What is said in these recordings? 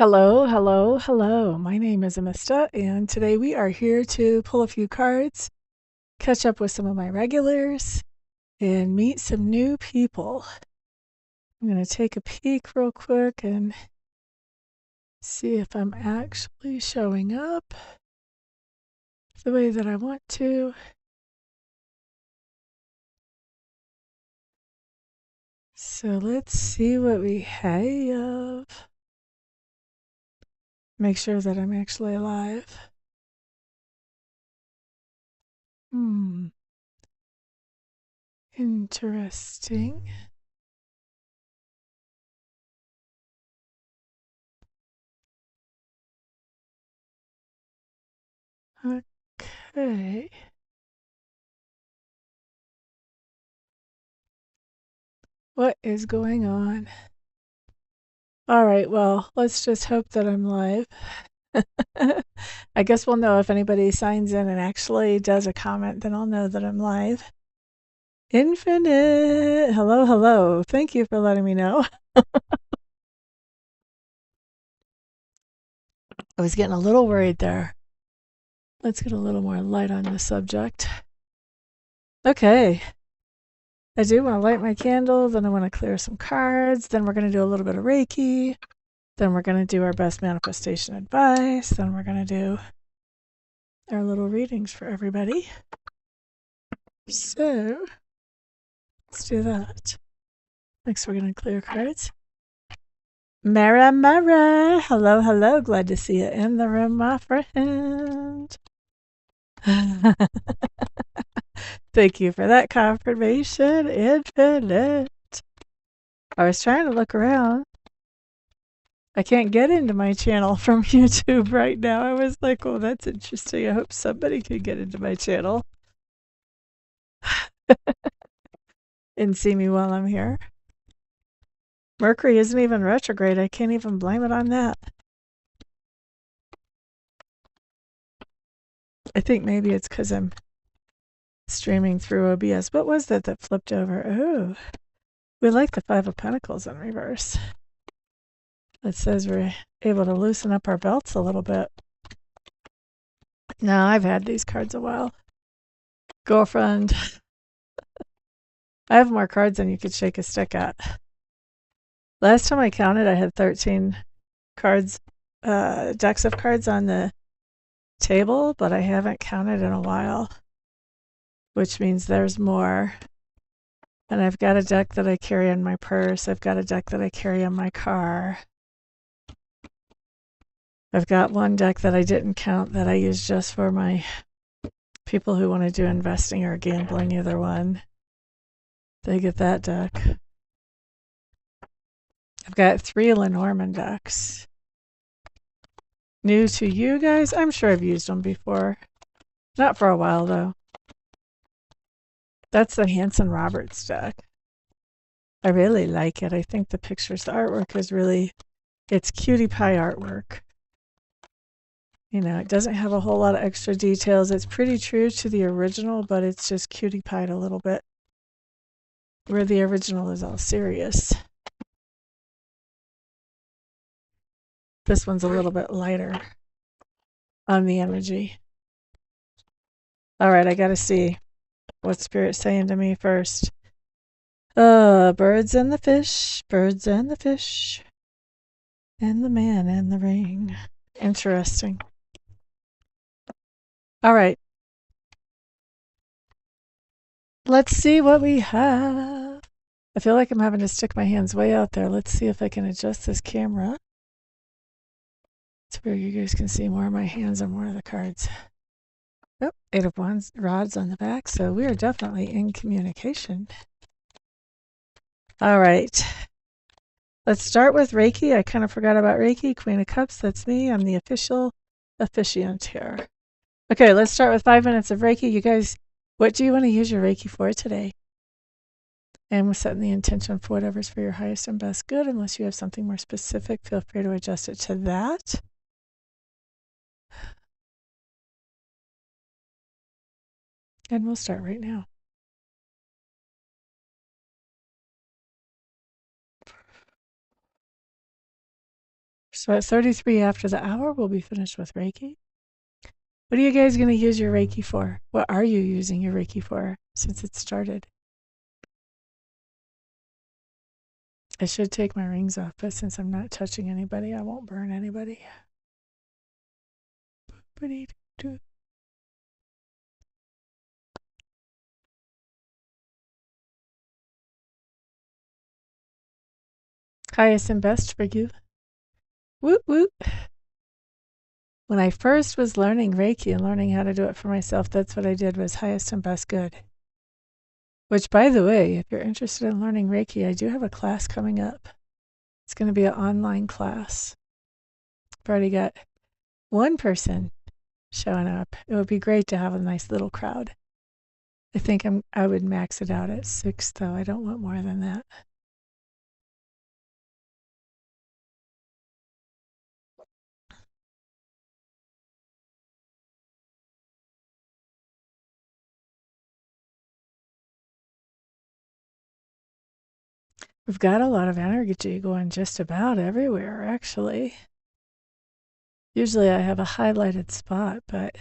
Hello, hello, hello. My name is Amista, and today we are here to pull a few cards, catch up with some of my regulars, and meet some new people. I'm going to take a peek real quick and see if I'm actually showing up the way that I want to. So let's see what we have. Make sure that I'm actually alive. Interesting. Okay. What is going on? All right, well, let's just hope that I'm live. I guess we'll know if anybody signs in and actually does a comment, then I'll know that I'm live. Infinite! Hello, hello. Thank you for letting me know. I was getting a little worried there. Let's get a little more light on the subject. Okay. I do want to light my candle, then I want to clear some cards, then we're going to do a little bit of Reiki, then we're going to do our best manifestation advice, then we're going to do our little readings for everybody. So, let's do that. Next, we're going to clear cards. Mara, Mara. Hello, hello. Glad to see you in the room, my friend. Thank you for that confirmation, Infinite. I was trying to look around. I can't get into my channel from YouTube right now. I was like, oh, that's interesting. I hope somebody can get into my channel and see me while I'm here. Mercury isn't even retrograde. I can't even blame it on that. I think maybe it's because I'm streaming through OBS. What was that flipped over? Oh, we like the Five of Pentacles in reverse. It says we're able to loosen up our belts a little bit. No, I've had these cards a while. Girlfriend. I have more cards than you could shake a stick at. Last time I counted, I had 13 cards, decks of cards on the table, but I haven't counted in a while, which means there's more. And I've got a deck that I carry in my purse. I've got a deck that I carry in my car. I've got one deck that I didn't count that I use just for my people who want to do investing or gambling, either one. They get that deck. I've got 3 Lenormand decks. New to you guys? I'm sure I've used them before. Not for a while, though. That's the Hanson Roberts deck. I really like it. I think the pictures, the artwork is really, it's cutie pie artwork. You know, it doesn't have a whole lot of extra details. It's pretty true to the original, but it's just cutie pied a little bit. Where the original is all serious. This one's a little bit lighter on the energy. All right, I gotta see what Spirit's saying to me first. Birds and the fish, birds and the fish, and the man and the ring. Interesting. All right. Let's see what we have. I feel like I'm having to stick my hands way out there. Let's see if I can adjust this camera. It's where you guys can see more of my hands and more of the cards. Oh, 8 of Wands rods on the back, so we are definitely in communication. All right. Let's start with Reiki. I kind of forgot about Reiki. Queen of Cups, that's me. I'm the official officiant here. Okay, let's start with 5 minutes of Reiki. You guys, what do you want to use your Reiki for today? And we're setting the intention for whatever's for your highest and best good. Unless you have something more specific, feel free to adjust it to that. And we'll start right now. So at 33 after the hour, we'll be finished with Reiki. What are you guys going to use your Reiki for? What are you using your Reiki for since it started? I should take my rings off, but since I'm not touching anybody, I won't burn anybody. Highest and best for you. Woot woot. When I first was learning Reiki and learning how to do it for myself, that's what I did, was highest and best good. Which, by the way, if you're interested in learning Reiki, I do have a class coming up. It's going to be an online class. I've already got one person showing up. It would be great to have a nice little crowd. I think I would max it out at 6, though. I don't want more than that. We've got a lot of energy going just about everywhere, actually. Usually I have a highlighted spot, but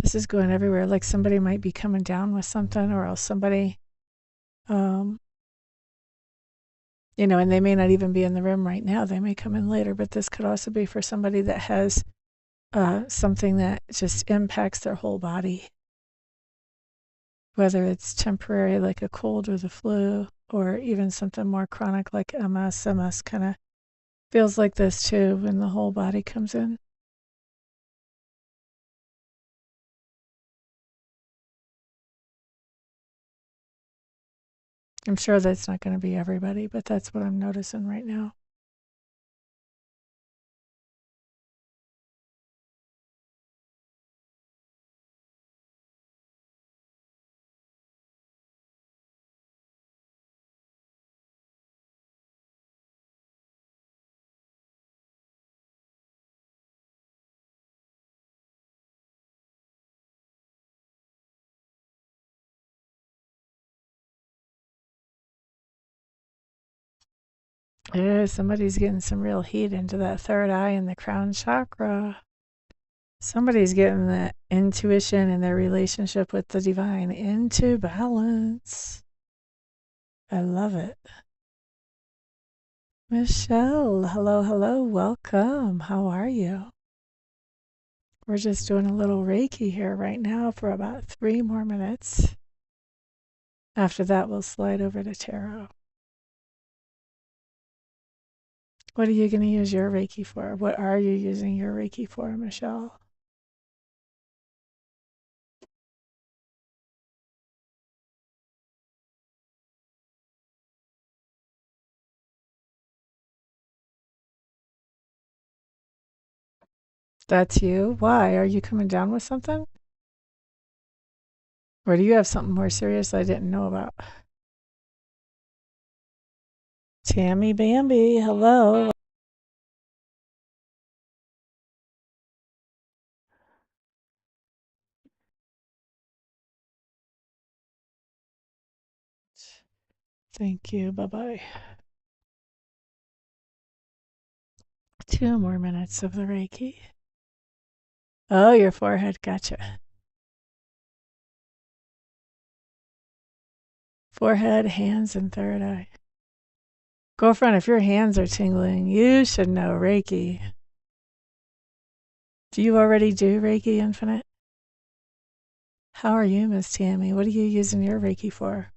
this is going everywhere. Like somebody might be coming down with something, or else somebody, and they may not even be in the room right now. They may come in later, but this could also be for somebody that has something that just impacts their whole body. Whether it's temporary, like a cold or the flu, or even something more chronic like MS. MS kind of feels like this too when the whole body comes in. I'm sure that's not going to be everybody, but that's what I'm noticing right now. Yeah, somebody's getting some real heat into that third eye and the crown chakra. Somebody's getting that intuition and their relationship with the divine into balance. I love it. Michelle, hello, hello, welcome. How are you? We're just doing a little Reiki here right now for about 3 more minutes. After that, we'll slide over to tarot. What are you going to use your Reiki for? What are you using your Reiki for, Michelle? That's you? Why? Are you coming down with something? Or do you have something more serious I didn't know about? Tammy Bambi, hello. Thank you. Bye-bye. 2 more minutes of the Reiki. Oh, your forehead. Gotcha. Forehead, hands, and third eye. Girlfriend, if your hands are tingling, you should know Reiki. Do you already do Reiki Infinite? How are you, Miss Tammy? What are you using your Reiki for?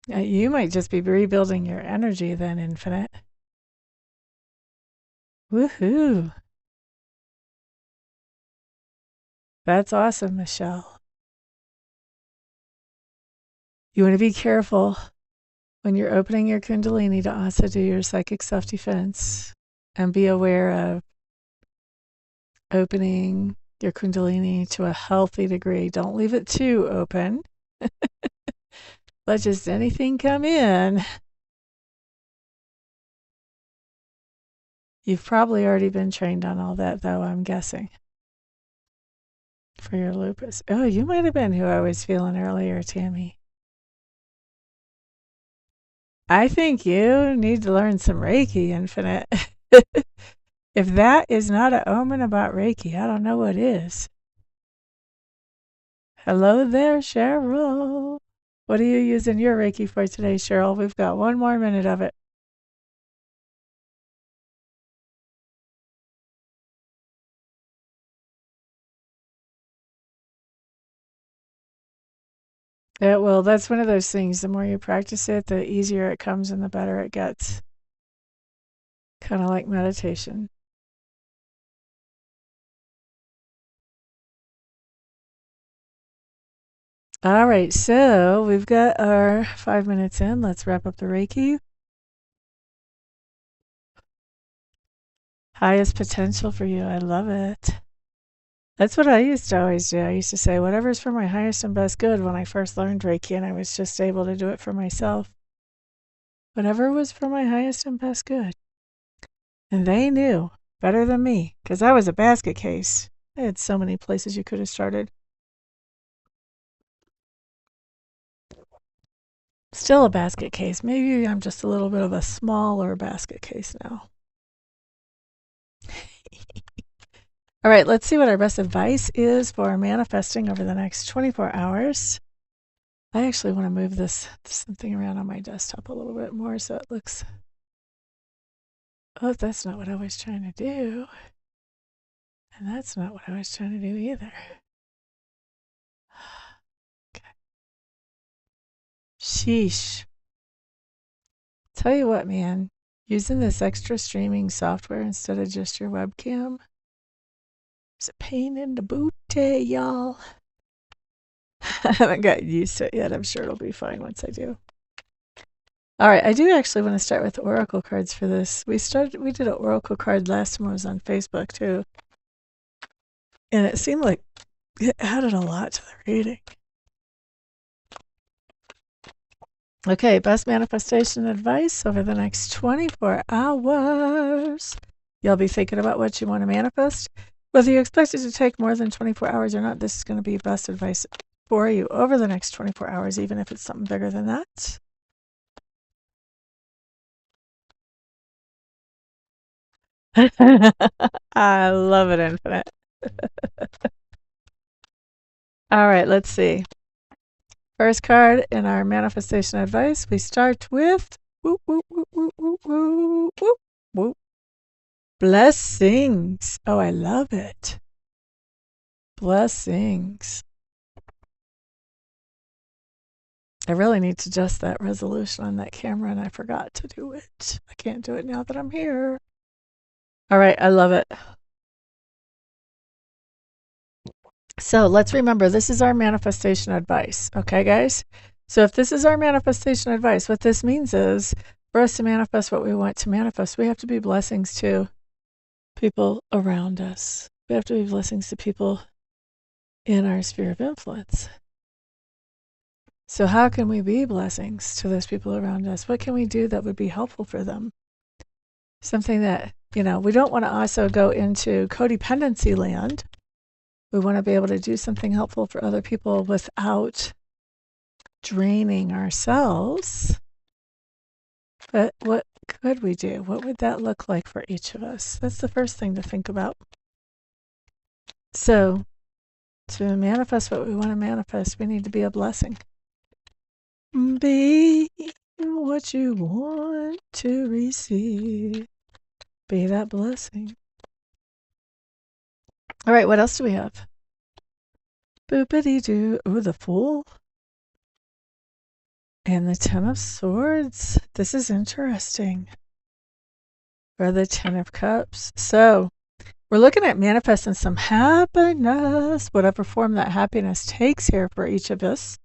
You might just be rebuilding your energy then, Infinite. Woohoo. That's awesome, Michelle. You want to be careful when you're opening your Kundalini to also do your psychic self-defense and be aware of opening your Kundalini to a healthy degree. Don't leave it too open. Let just anything come in. You've probably already been trained on all that, though, I'm guessing, for your lupus. Oh, you might have been who I was feeling earlier, Tammy. I think you need to learn some Reiki, Infinite. If that is not an omen about Reiki, I don't know what is. Hello there, Cheryl. What are you using your Reiki for today, Cheryl? We've got 1 more minute of it. Yeah, well, that's one of those things. The more you practice it, the easier it comes and the better it gets. Kind of like meditation. All right, so we've got our 5 minutes in. Let's wrap up the Reiki. Highest potential for you. I love it. That's what I used to always do. I used to say, whatever's for my highest and best good when I first learned Reiki, and I was just able to do it for myself. Whatever was for my highest and best good. And they knew better than me, because I was a basket case. I had so many places you could have started. Still a basket case. Maybe I'm just a little bit of a smaller basket case now. All right, let's see what our best advice is for manifesting over the next 24 hours. I actually want to move this something around on my desktop a little bit more so it looks... Oh, that's not what I was trying to do. And that's not what I was trying to do either. Okay. Sheesh. Tell you what, man. Using this extra streaming software instead of just your webcam is a pain in the booty, y'all. I haven't gotten used to it yet. I'm sure it'll be fine once I do. All right, I do actually want to start with oracle cards for this. We did an oracle card last time I was on Facebook too. And it seemed like it added a lot to the reading. Okay, best manifestation advice over the next 24 hours. You'll be thinking about what you want to manifest. Whether you expect it to take more than 24 hours or not, this is going to be best advice for you over the next 24 hours, even if it's something bigger than that. I love it, Infinite. All right, let's see. First card in our manifestation advice, we start with whoop, whoop, whoop, whoop, whoop, whoop, whoop, whoop. Blessings. Oh, I love it. Blessings. I really need to adjust that resolution on that camera, and I forgot to do it. I can't do it now that I'm here. All right, I love it. So let's remember, this is our manifestation advice. Okay, guys? So if this is our manifestation advice, what this means is for us to manifest what we want to manifest, we have to be blessings to people around us. We have to be blessings to people in our sphere of influence. So how can we be blessings to those people around us? What can we do that would be helpful for them? Something that, we don't want to also go into codependency land. We want to be able to do something helpful for other people without draining ourselves. But what could we do? What would that look like for each of us? That's the first thing to think about. So to manifest what we want to manifest, we need to be a blessing. Be what you want to receive. Be that blessing. All right, what else do we have? Boopity-doo. Ooh, the Fool. And the Ten of Swords. This is interesting. Or the Ten of Cups. So we're looking at manifesting some happiness, whatever form that happiness takes here for each of us.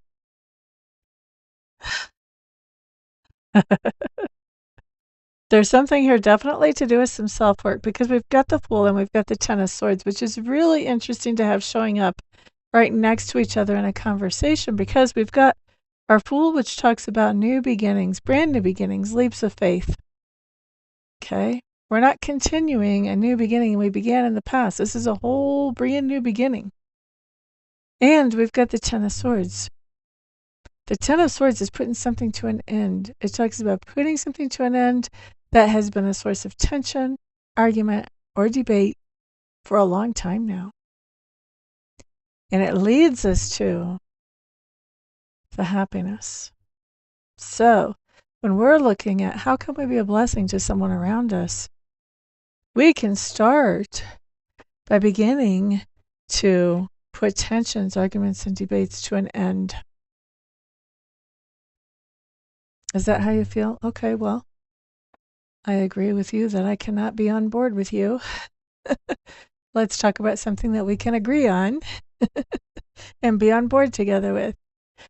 There's something here definitely to do with some self-work because we've got the Fool and we've got the Ten of Swords, which is really interesting to have showing up right next to each other in a conversation because we've got our Fool, which talks about new beginnings, brand new beginnings, leaps of faith. Okay? We're not continuing a new beginning we began in the past. This is a whole brand new beginning. And we've got the Ten of Swords. The Ten of Swords is putting something to an end. It talks about putting something to an end that has been a source of tension, argument, or debate for a long time now. And it leads us to the happiness. So, when we're looking at how can we be a blessing to someone around us, we can start by beginning to put tensions, arguments, and debates to an end. Is that how you feel? Okay, well, I agree with you that I cannot be on board with you. Let's talk about something that we can agree on and be on board together with.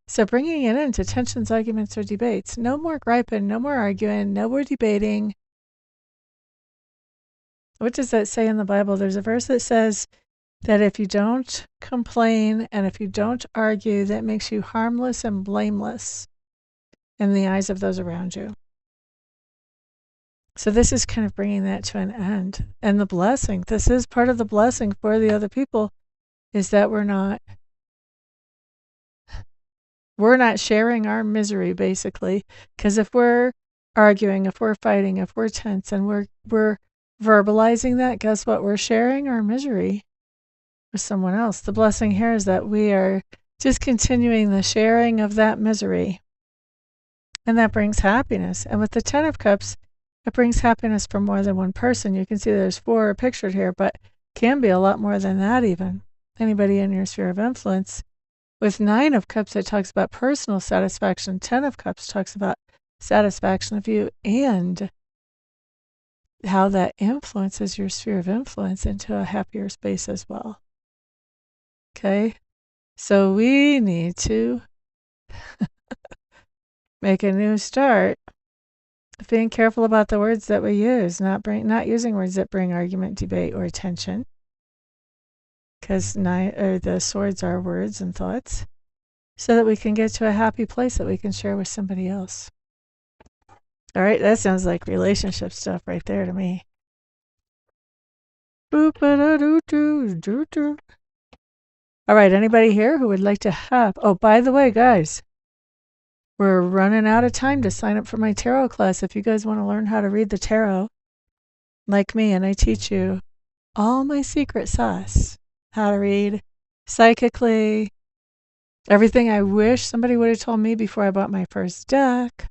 So bringing it into tensions, arguments, or debates. No more griping, no more arguing, no more debating. What does that say in the Bible? There's a verse that says that if you don't complain and if you don't argue, that makes you harmless and blameless in the eyes of those around you. So this is kind of bringing that to an end. And the blessing, this is part of the blessing for the other people, is that we're not sharing our misery, basically. Because if we're arguing, if we're fighting, if we're tense, and we're verbalizing that, guess what? We're sharing our misery with someone else. The blessing here is that we are just continuing the sharing of that misery. And that brings happiness. And with the Ten of Cups, it brings happiness for more than one person. You can see there's 4 pictured here, but can be a lot more than that even. Anybody in your sphere of influence. With 9 of Cups, it talks about personal satisfaction. 10 of Cups talks about satisfaction of you and how that influences your sphere of influence into a happier space as well. Okay? So we need to make a new start. Being careful about the words that we use, not using words that bring argument, debate, or tension. Because the swords are words and thoughts, so that we can get to a happy place that we can share with somebody else. All right, that sounds like relationship stuff right there to me. All right, anybody here who would like to have... Oh, by the way, guys, we're running out of time to sign up for my tarot class. If you guys want to learn how to read the tarot, like me, and I teach you all my secret sauce, how to read psychically, everything I wish somebody would have told me before I bought my first deck,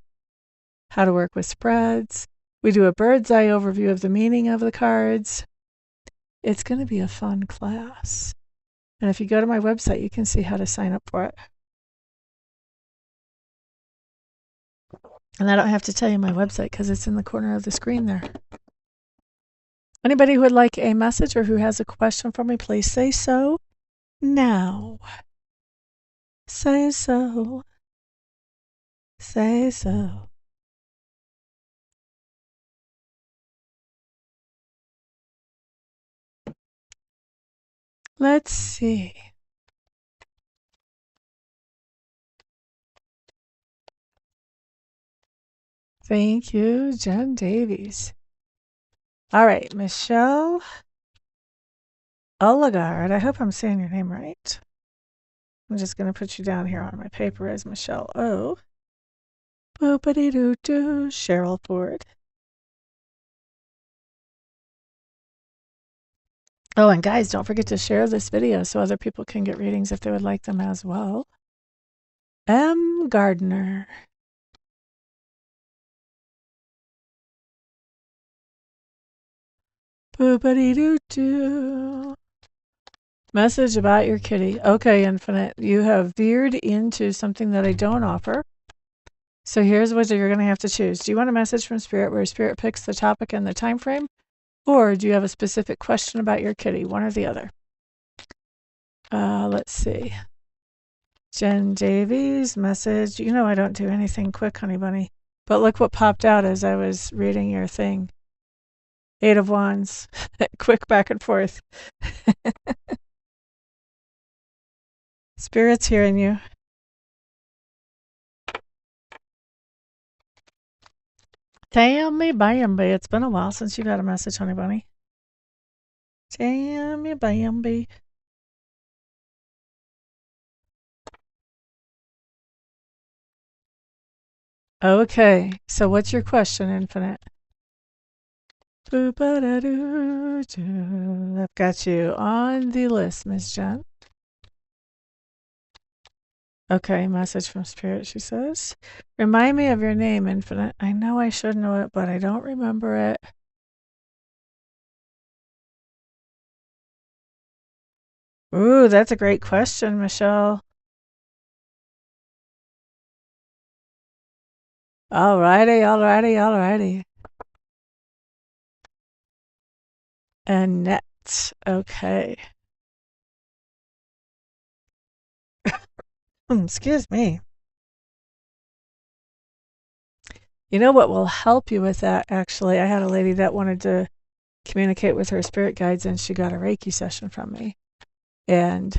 how to work with spreads. We do a bird's eye overview of the meaning of the cards. It's going to be a fun class. And if you go to my website, you can see how to sign up for it. And I don't have to tell you my website because it's in the corner of the screen there. Anybody who would like a message or who has a question for me, please say so now. Say so. Say so. Let's see. Thank you, Jen Davies. All right, Michelle Oligard. I hope I'm saying your name right. I'm just going to put you down here on my paper as Michelle O. Boopity-doo-doo, Cheryl Ford. Oh, and guys, don't forget to share this video so other people can get readings if they would like them as well. M. Gardner. Boopity-doo-doo. Message about your kitty. Okay, Infinite, you have veered into something that I don't offer. So here's what you're going to have to choose. Do you want a message from Spirit where Spirit picks the topic and the time frame? Or do you have a specific question about your kitty? One or the other. Let's see. Jen Davies, message. You know I don't do anything quick, honey bunny. But look what popped out as I was reading your thing. 8 of Wands. Quick back and forth. Spirit's hearing you. Tammy Bambi. It's been a while since you got a message, honey bunny. Tammy Bambi. Okay, so what's your question, Infinite? I've got you on the list, Miss Jen. Okay, message from Spirit, she says. Remind me of your name, Infinite. I know I should know it, but I don't remember it. Ooh, that's a great question, Michelle. Alrighty. Annette. Okay. Excuse me. You know what will help you with that, actually? I had a lady that wanted to communicate with her spirit guides, and she got a Reiki session from me. And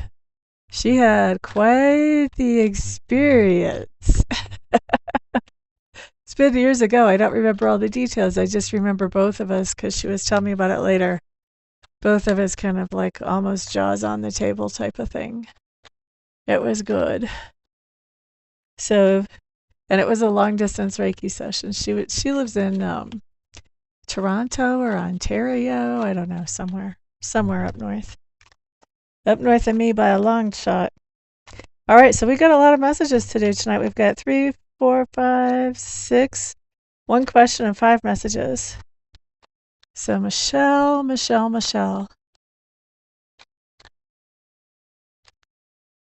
she had quite the experience. It's been years ago. I don't remember all the details. I just remember both of us, because she was telling me about it later. Both of us kind of like almost jaws on the table type of thing. It was good. So, and it was a long distance Reiki session. She lives in Toronto or Ontario. I don't know, somewhere up north of me by a long shot. All right, so we got a lot of messages to do tonight. We've got 3, 4, 5, 6, 1 question and 5 messages. So Michelle.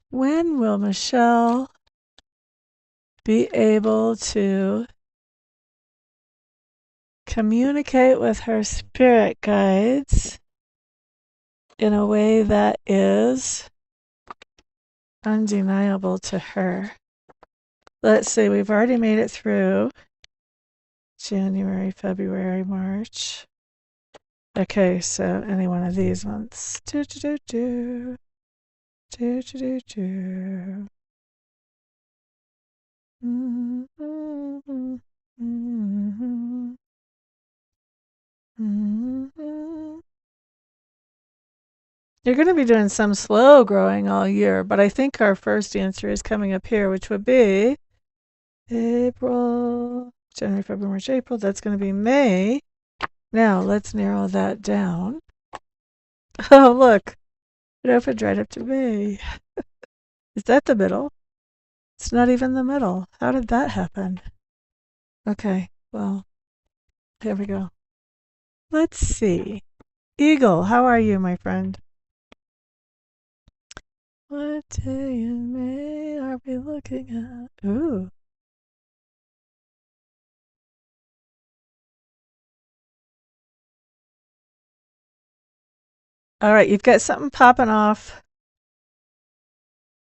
When will Michelle be able to communicate with her spirit guides in a way that is undeniable to her? Let's see, we've already made it through January, February, March. Okay, so any one of these months. You're going to be doing some slow growing all year, but I think our first answer is coming up here, which would be April, January, February, March, April. That's going to be May. Now let's narrow that down. Oh, look, it opened right up to May. Is that the middle? It's not even the middle. How did that happen? Okay, well, here we go. Let's see. Eagle, how are you, my friend? What day in May are we looking at? Ooh. All right, you've got something popping off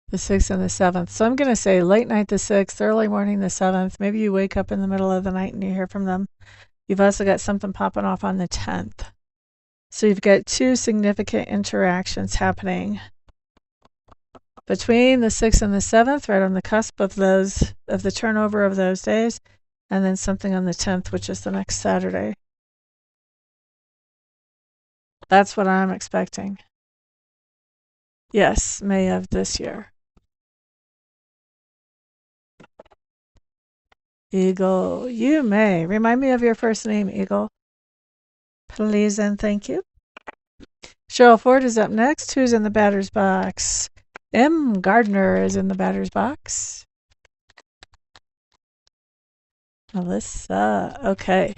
the 6th and the 7th. So I'm going to say late night the 6th, early morning the 7th. Maybe you wake up in the middle of the night and you hear from them. You've also got something popping off on the 10th. So you've got 2 significant interactions happening between the 6th and the 7th, right on the cusp of the turnover of those days, and then something on the 10th, which is the next Saturday. That's what I'm expecting. Yes, May of this year. Eagle, you may. Remind me of your first name, Eagle. Please and thank you. Cheryl Ford is up next. Who's in the batter's box? M. Gardner is in the batter's box. Melissa. Okay.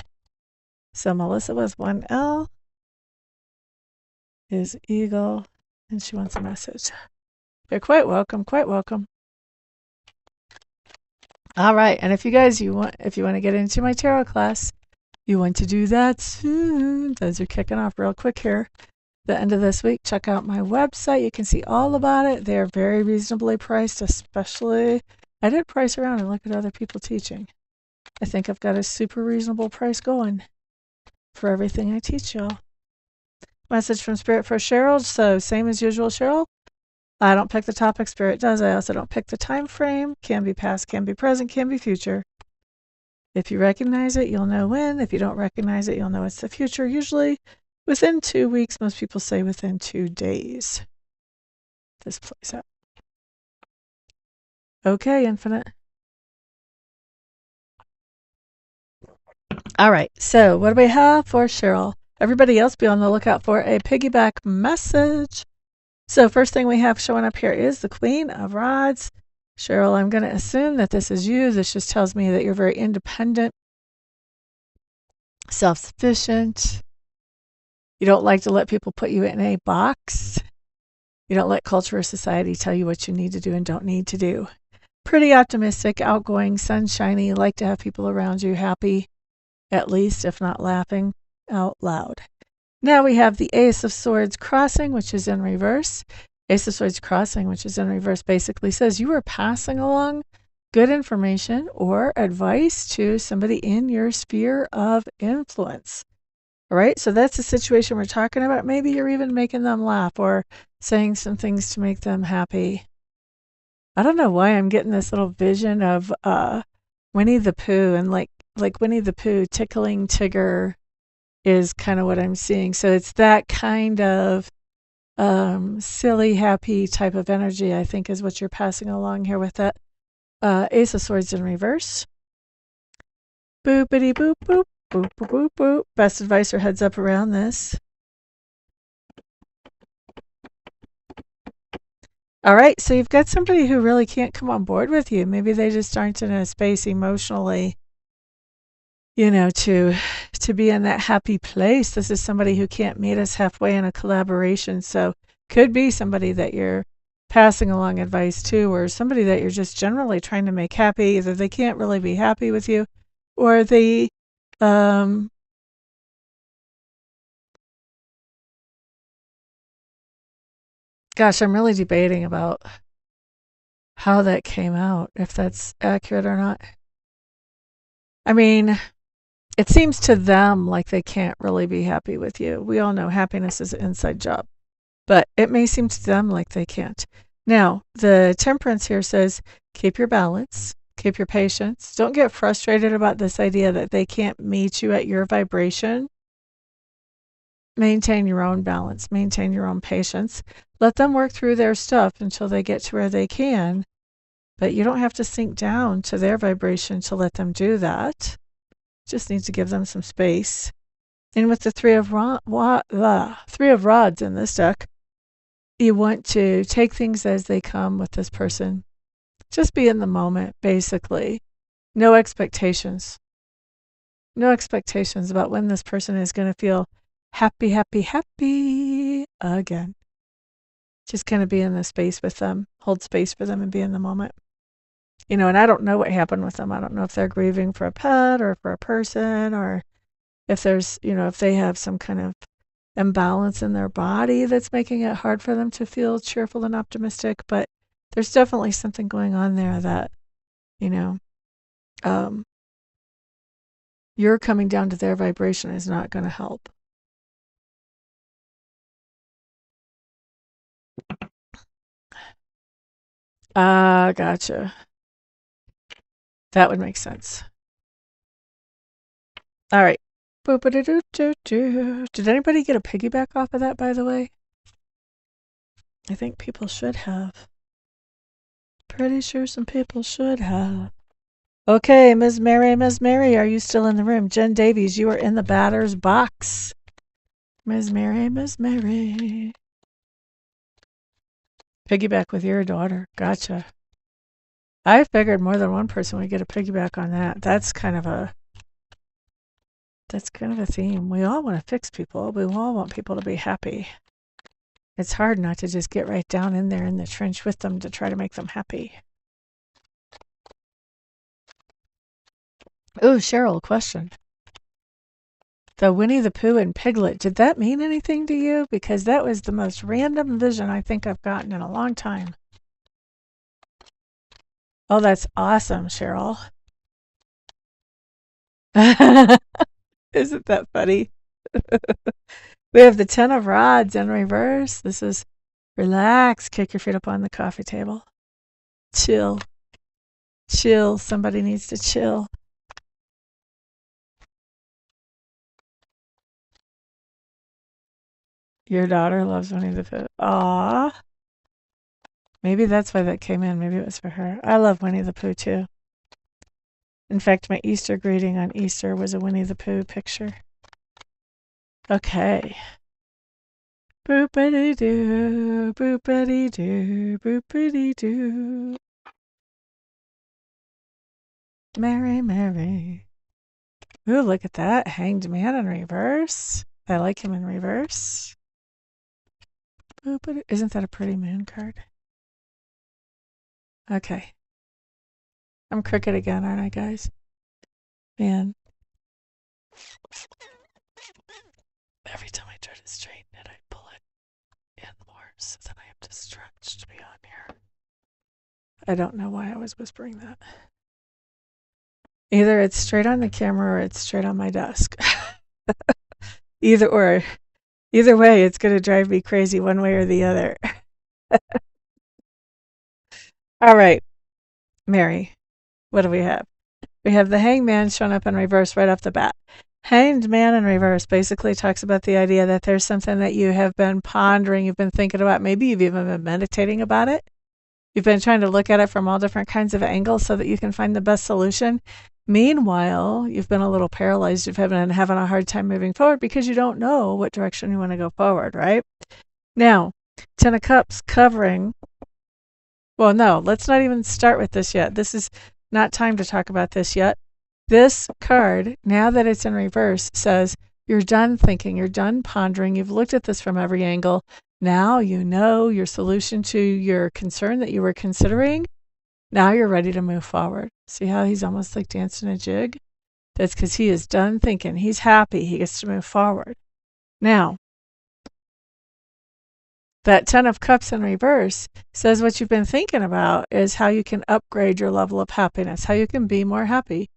So Melissa with 1 L is Eagle, and she wants a message. You're quite welcome. All right, and if you want to get into my tarot class, you want to do that soon. Those are kicking off real quick here. The end of this week, check out my website. You can see all about it. They're very reasonably priced, especially I did price around and look at other people teaching. I think I've got a super reasonable price going for everything I teach y'all. Message from Spirit for Cheryl. So same as usual, Cheryl. I don't pick the topic, Spirit does. I also don't pick the time frame. Can be past, can be present, can be future. If you recognize it, you'll know when. If you don't recognize it, you'll know it's the future. Usually within 2 weeks, most people say within 2 days. This plays out. Okay, Infinite. All right, so what do we have for Cheryl? Everybody else be on the lookout for a piggyback message. So first thing we have showing up here is the Queen of Rods. Cheryl, I'm going to assume that this is you. This just tells me that you're very independent, self-sufficient. You don't like to let people put you in a box. You don't let culture or society tell you what you need to do and don't need to do. Pretty optimistic, outgoing, sunshiny, like to have people around you happy, at least, if not laughing out loud. Now we have the Ace of Swords crossing, which is in reverse. Ace of Swords crossing, which is in reverse, basically says you are passing along good information or advice to somebody in your sphere of influence. All right, so that's the situation we're talking about. Maybe you're even making them laugh or saying some things to make them happy. I don't know why I'm getting this little vision of Winnie the Pooh, and like Winnie the Pooh tickling Tigger is kind of what I'm seeing. So it's that kind of silly, happy type of energy, I think, is what you're passing along here with that Ace of Swords in reverse. Boopity boop boop boop boop boop boop. Best advice or heads up around this. All right, so you've got somebody who really can't come on board with you. Maybe they just aren't in a space emotionally, to be in that happy place. This is somebody who can't meet us halfway in a collaboration. So could be somebody that you're passing along advice to, or somebody that you're just generally trying to make happy. Either they can't really be happy with you, or they gosh, I'm really debating about how that came out, if that's accurate or not. I mean, it seems to them like they can't really be happy with you. We all know happiness is an inside job, but it may seem to them like they can't. Now, the Temperance here says, keep your balance, keep your patience. Don't get frustrated about this idea that they can't meet you at your vibration. Maintain your own balance, maintain your own patience. Let them work through their stuff until they get to where they can, but you don't have to sink down to their vibration to let them do that. Just need to give them some space. And with the Three of Rods in this deck, you want to take things as they come with this person. Just be in the moment, basically. No expectations. No expectations about when this person is going to feel happy, happy, happy again. Just kind of be in the space with them, hold space for them and be in the moment. And I don't know what happened with them. I don't know if they're grieving for a pet or for a person, or if there's, if they have some kind of imbalance in their body that's making it hard for them to feel cheerful and optimistic. But there's definitely something going on there that, you're coming down to their vibration is not going to help. Gotcha. That would make sense. All right. Did anybody get a piggyback off of that, by the way? I think people should have. Pretty sure some people should have. Okay, Ms. Mary, are you still in the room? Jen Davies, you are in the batter's box. Ms. Mary. Piggyback with your daughter. Gotcha. I figured more than one person would get a piggyback on that. That's kind of a theme. We all want to fix people. We all want people to be happy. It's hard not to just get right down in there in the trench with them to try to make them happy. Oh, Cheryl, question. The Winnie the Pooh and Piglet, did that mean anything to you? Because that was the most random vision I think I've gotten in a long time. Oh, that's awesome, Cheryl. Isn't that funny? We have the Ten of Rods in reverse. This is relax, kick your feet up on the coffee table. Chill. Somebody needs to chill. Your daughter loves Winnie the Pooh. Aww. Maybe that's why that came in. Maybe it was for her. I love Winnie the Pooh too. In fact, my Easter greeting on Easter was a Winnie the Pooh picture. Okay. Boopity-doo, boopity-doo, boopity-doo. Mary, Mary. Ooh, look at that. Hanged Man in reverse. I like him in reverse. Boopity. Isn't that a pretty moon card? Okay. I'm crooked again, aren't I, guys? Man. Every time I try to straighten it, I pull it in more, so then I have to stretch to be on here. I don't know why I was whispering that. Either it's straight on the camera or it's straight on my desk. Either or. Either way, it's going to drive me crazy one way or the other. All right, Mary, what do we have? We have the Hanged Man showing up in reverse right off the bat. Hanged Man in reverse basically talks about the idea that there's something that you have been pondering, you've been thinking about, maybe you've even been meditating about it. You've been trying to look at it from all different kinds of angles so that you can find the best solution. Meanwhile, you've been a little paralyzed. You've been having a hard time moving forward because you don't know what direction you want to go forward, right? Now, Ten of Cups covering. Well, no, let's not even start with this yet. This is not time to talk about this yet. This card, now that it's in reverse, says you're done thinking, you're done pondering, you've looked at this from every angle. Now you know your solution to your concern that you were considering. Now you're ready to move forward. See how he's almost like dancing a jig? That's because he is done thinking. He's happy. He gets to move forward. Now, that Ten of Cups in reverse says what you've been thinking about is how you can upgrade your level of happiness, how you can be more happy,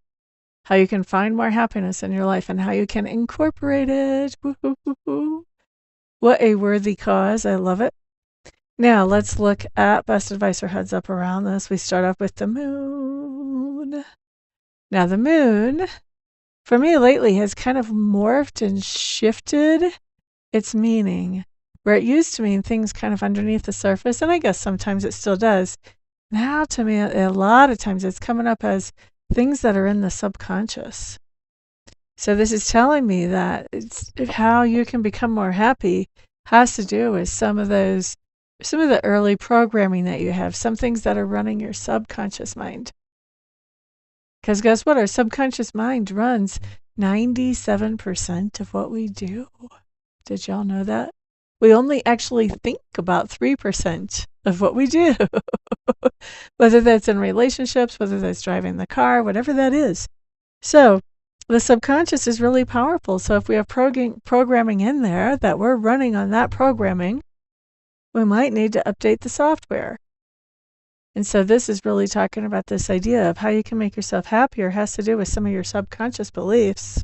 how you can find more happiness in your life, and how you can incorporate it. Woo-hoo-hoo-hoo. What a worthy cause. I love it. Now, let's look at best advice or heads up around this. We start off with the moon. Now, the moon, for me lately, has kind of morphed and shifted its meaning. Where it used to mean things kind of underneath the surface, and I guess sometimes it still does. Now, to me, a lot of times it's coming up as things that are in the subconscious. So this is telling me that how you can become more happy has to do with some of the early programming that you have, some things that are running your subconscious mind. Because guess what? Our subconscious mind runs 97% of what we do. Did y'all know that? We only actually think about 3% of what we do. Whether that's in relationships, whether that's driving the car, whatever that is. So the subconscious is really powerful. So if we have programming in there that we're running on that programming, we might need to update the software. And so this is really talking about this idea of how you can make yourself happier has to do with some of your subconscious beliefs.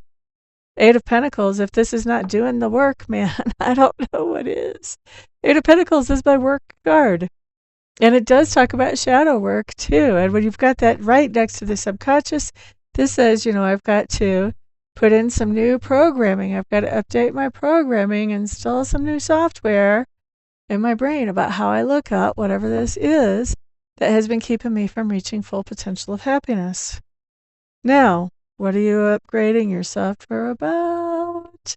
Eight of Pentacles, if this is not doing the work, man, I don't know what is. Eight of Pentacles is my work card. And it does talk about shadow work too. And when you've got that right next to the subconscious, this says, I've got to put in some new programming. I've got to update my programming, install some new software in my brain about how I look at whatever this is that has been keeping me from reaching full potential of happiness. Now, what are you upgrading your software about?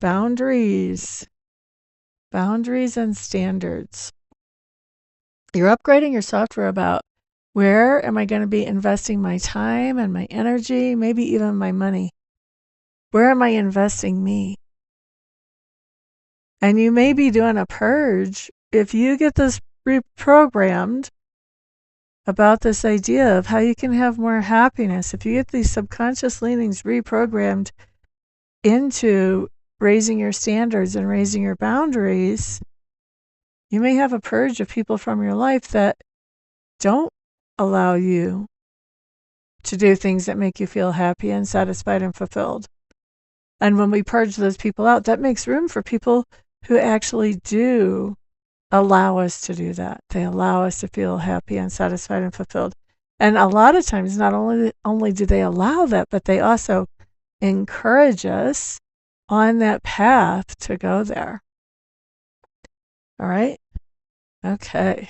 Boundaries. Boundaries and standards. You're upgrading your software about where am I going to be investing my time and my energy, maybe even my money? Where am I investing me? And you may be doing a purge if you get this reprogrammed about this idea of how you can have more happiness. If you get these subconscious leanings reprogrammed into raising your standards and raising your boundaries, you may have a purge of people from your life that don't allow you to do things that make you feel happy and satisfied and fulfilled. And when we purge those people out, that makes room for people who actually do allow us to do that. They allow us to feel happy and satisfied and fulfilled. And a lot of times, not only do they allow that, but they also encourage us on that path to go there. All right? Okay.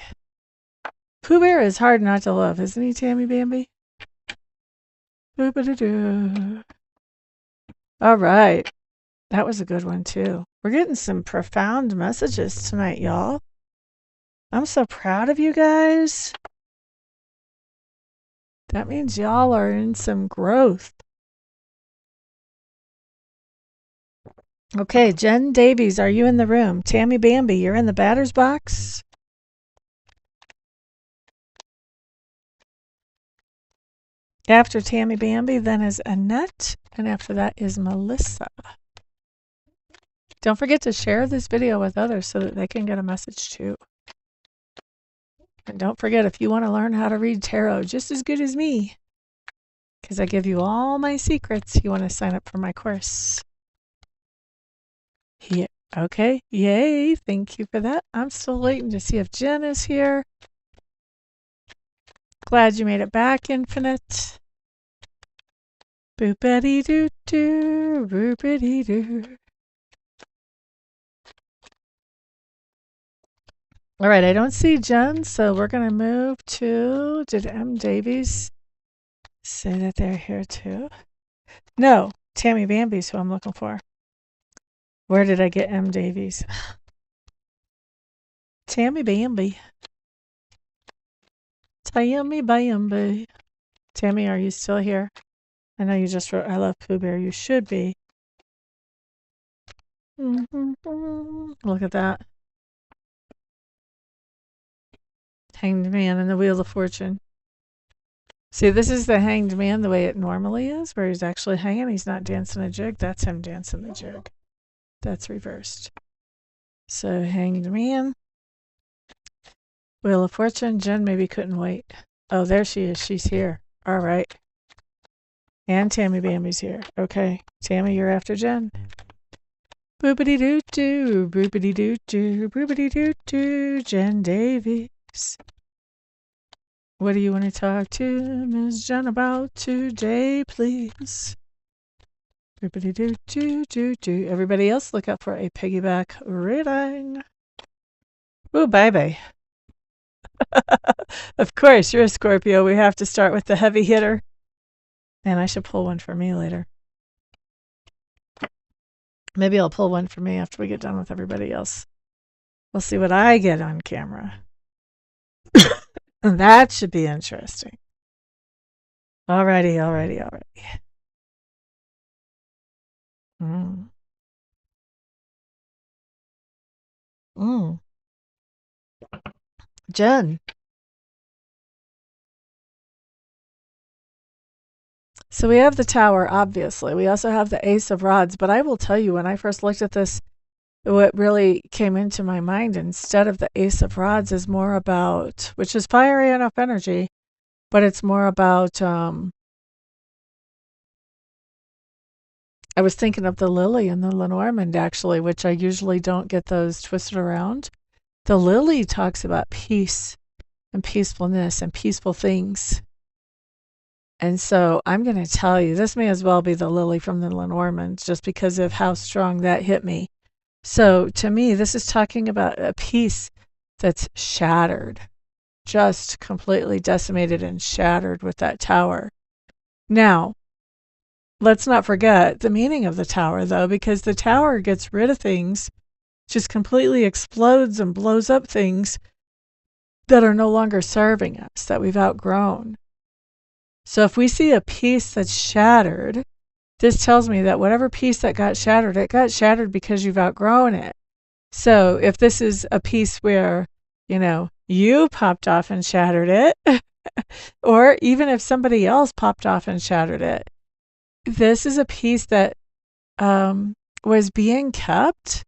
Pooh Bear is hard not to love, isn't he, Tammy Bambi? Boop-a-doo-doo. All right. That was a good one, too. We're getting some profound messages tonight, y'all. I'm so proud of you guys. That means y'all are in some growth. Okay, Jen Davies, are you in the room? Tammy Bambi, you're in the batter's box? After Tammy Bambi, then is Annette, and after that is Melissa. Don't forget to share this video with others so that they can get a message too. And don't forget, if you want to learn how to read tarot just as good as me, because I give you all my secrets, you want to sign up for my course. Yeah. Okay. Yay. Thank you for that. I'm still waiting to see if Jen is here. Glad you made it back, Infinite. Boopity doo doo, boopity doo. All right, I don't see Jen, so we're going to move to, did M. Davies say that they're here too? No, Tammy Bambi's who I'm looking for. Where did I get M. Davies? Tammy Bambi. Tammy Bambi. Tammy, are you still here? I know you just wrote, I love Pooh Bear. You should be. Look at that. Hanged Man and the Wheel of Fortune. See, this is the Hanged Man the way it normally is, where he's actually hanging. He's not dancing a jig. That's him dancing the jig. That's reversed. So, Hanged Man. Wheel of Fortune. Jen maybe couldn't wait. Oh, there she is. She's here. All right. And Tammy Bambi's here. Okay. Tammy, you're after Jen. Boopity doo doo, boopity doo doo, boopity doo doo, Jen Davies. What do you want to talk to Ms. Jen about today, please? Boopity doo doo doo doo. Everybody else, look out for a piggyback reading. Ooh, bye-bye. Of course, you're a Scorpio. We have to start with the heavy hitter. And I should pull one for me later. Maybe I'll pull one for me after we get done with everybody else. We'll see what I get on camera. That should be interesting. Alrighty. Jen. So we have the Tower, obviously. We also have the Ace of Rods. But I will tell you, when I first looked at this, what really came into my mind instead of the Ace of Rods is more about, which is fiery enough energy, but it's more about, I was thinking of the Lily and the Lenormand, actually, which I usually don't get those twisted around. The Lily talks about peace and peacefulness and peaceful things. And so I'm going to tell you, this may as well be the Lily from the Lenormand, just because of how strong that hit me. So to me, this is talking about a peace that's shattered, just completely decimated and shattered with that Tower. Now, let's not forget the meaning of the Tower, though, because the Tower gets rid of things, just completely explodes and blows up things that are no longer serving us, that we've outgrown. So if we see a piece that's shattered, this tells me that whatever piece that got shattered, it got shattered because you've outgrown it. So if this is a piece where, you popped off and shattered it, or even if somebody else popped off and shattered it, this is a piece that was being kept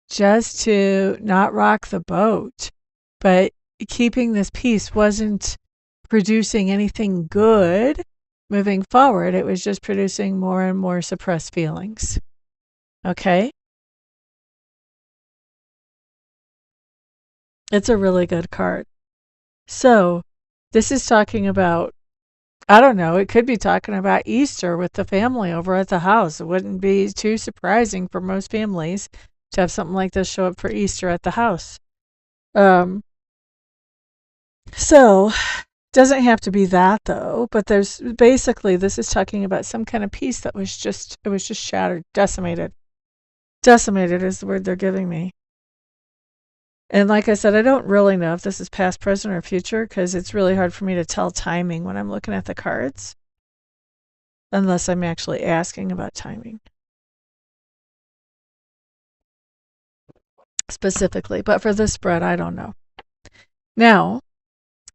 just to not rock the boat. But keeping this piece wasn't producing anything good moving forward. It was just producing more and more suppressed feelings. Okay? It's a really good card. So this is talking about, I don't know, it could be talking about Easter with the family over at the house. It wouldn't be too surprising for most families to have something like this show up for Easter at the house. So Doesn't have to be that though, but there's basically, this is talking about some kind of piece that was just shattered, decimated. Decimated is the word they're giving me. And like I said, I don't really know if this is past, present, or future because it's really hard for me to tell timing when I'm looking at the cards, unless I'm actually asking about timing specifically. But for this spread, I don't know. Now,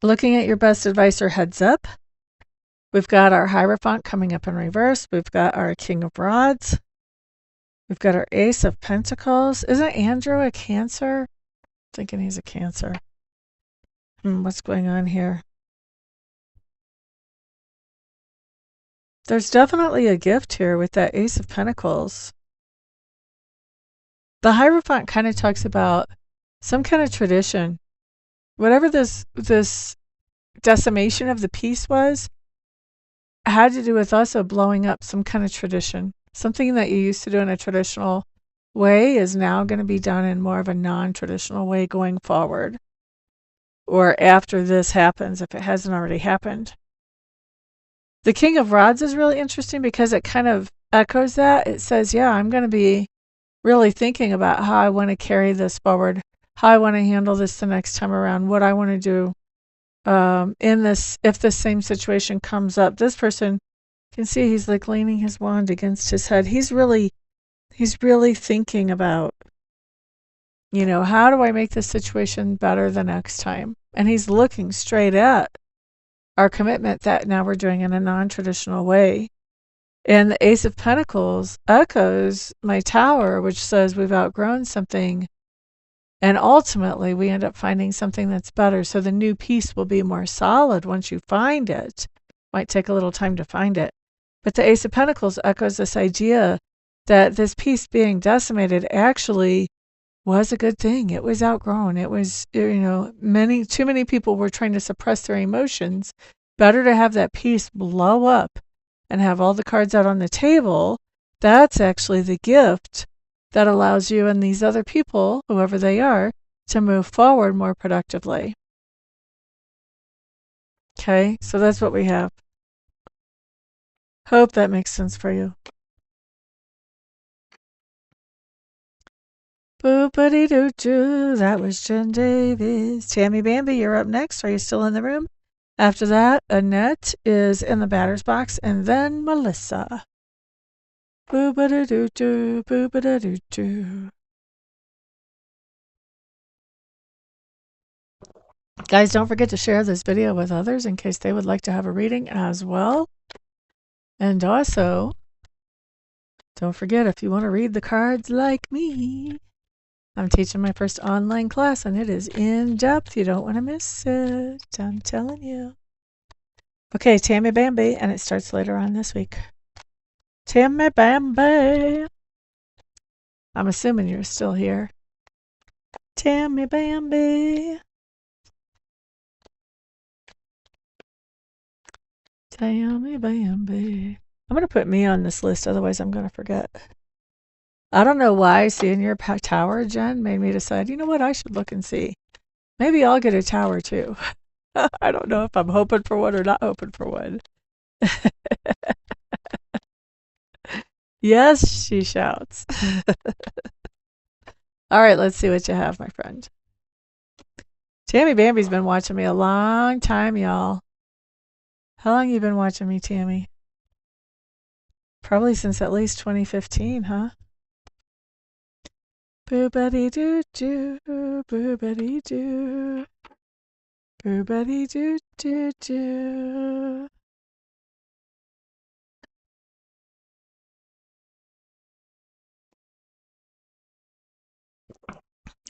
looking at your best advice or heads up, we've got our Hierophant coming up in reverse. We've got our King of Rods. We've got our Ace of Pentacles. Isn't Andrew a Cancer? I'm thinking he's a Cancer. What's going on here? There's definitely a gift here with that Ace of Pentacles. The Hierophant kind of talks about some kind of tradition. Whatever this decimation of the piece was, had to do with also blowing up some kind of tradition. Something that you used to do in a traditional way is now going to be done in more of a non-traditional way going forward. Or after this happens, if it hasn't already happened. The King of Rods is really interesting because it kind of echoes that. It says, yeah, I'm going to be really thinking about how I want to carry this forward, how I want to handle this the next time around, what I want to do in this, if the same situation comes up. This person, you can see he's like leaning his wand against his head. He's really thinking about, how do I make this situation better the next time? And he's looking straight at our commitment that now we're doing in a non-traditional way. And the Ace of Pentacles echoes my Tower, which says we've outgrown something. And ultimately, we end up finding something that's better. So the new piece will be more solid once you find it. Might take a little time to find it. But the Ace of Pentacles echoes this idea that this piece being decimated actually was a good thing. It was outgrown. It was, too many people were trying to suppress their emotions. Better to have that piece blow up and have all the cards out on the table. That's actually the gift that allows you and these other people, whoever they are, to move forward more productively. Okay, so that's what we have. Hope that makes sense for you. Boopity-doo-doo, that was Jen Davis. Tammy Bambi, you're up next. Are you still in the room? After that, Annette is in the batter's box, and then Melissa. Boopity-doo-doo, boopity-doo-doo. Guys, don't forget to share this video with others in case they would like to have a reading as well. And also, don't forget, if you want to read the cards like me, I'm teaching my first online class, and it is in depth. You don't want to miss it. I'm telling you. Okay, Tammy Bambi, and it starts later on this week. Tammy Bambi. I'm assuming you're still here. Tammy Bambi. Tammy Bambi. I'm going to put me on this list, otherwise I'm going to forget. I don't know why seeing your tower, Jen, made me decide, you know what, I should look and see. Maybe I'll get a tower too. I don't know if I'm hoping for one or not hoping for one. Yes, she shouts. All right, let's see what you have, my friend. Tammy Bambi's been watching me a long time, y'all. How long you been watching me, Tammy? Probably since at least 2015, huh? Boobity-doo-doo, boobity-doo. Boobity-doo-doo-doo.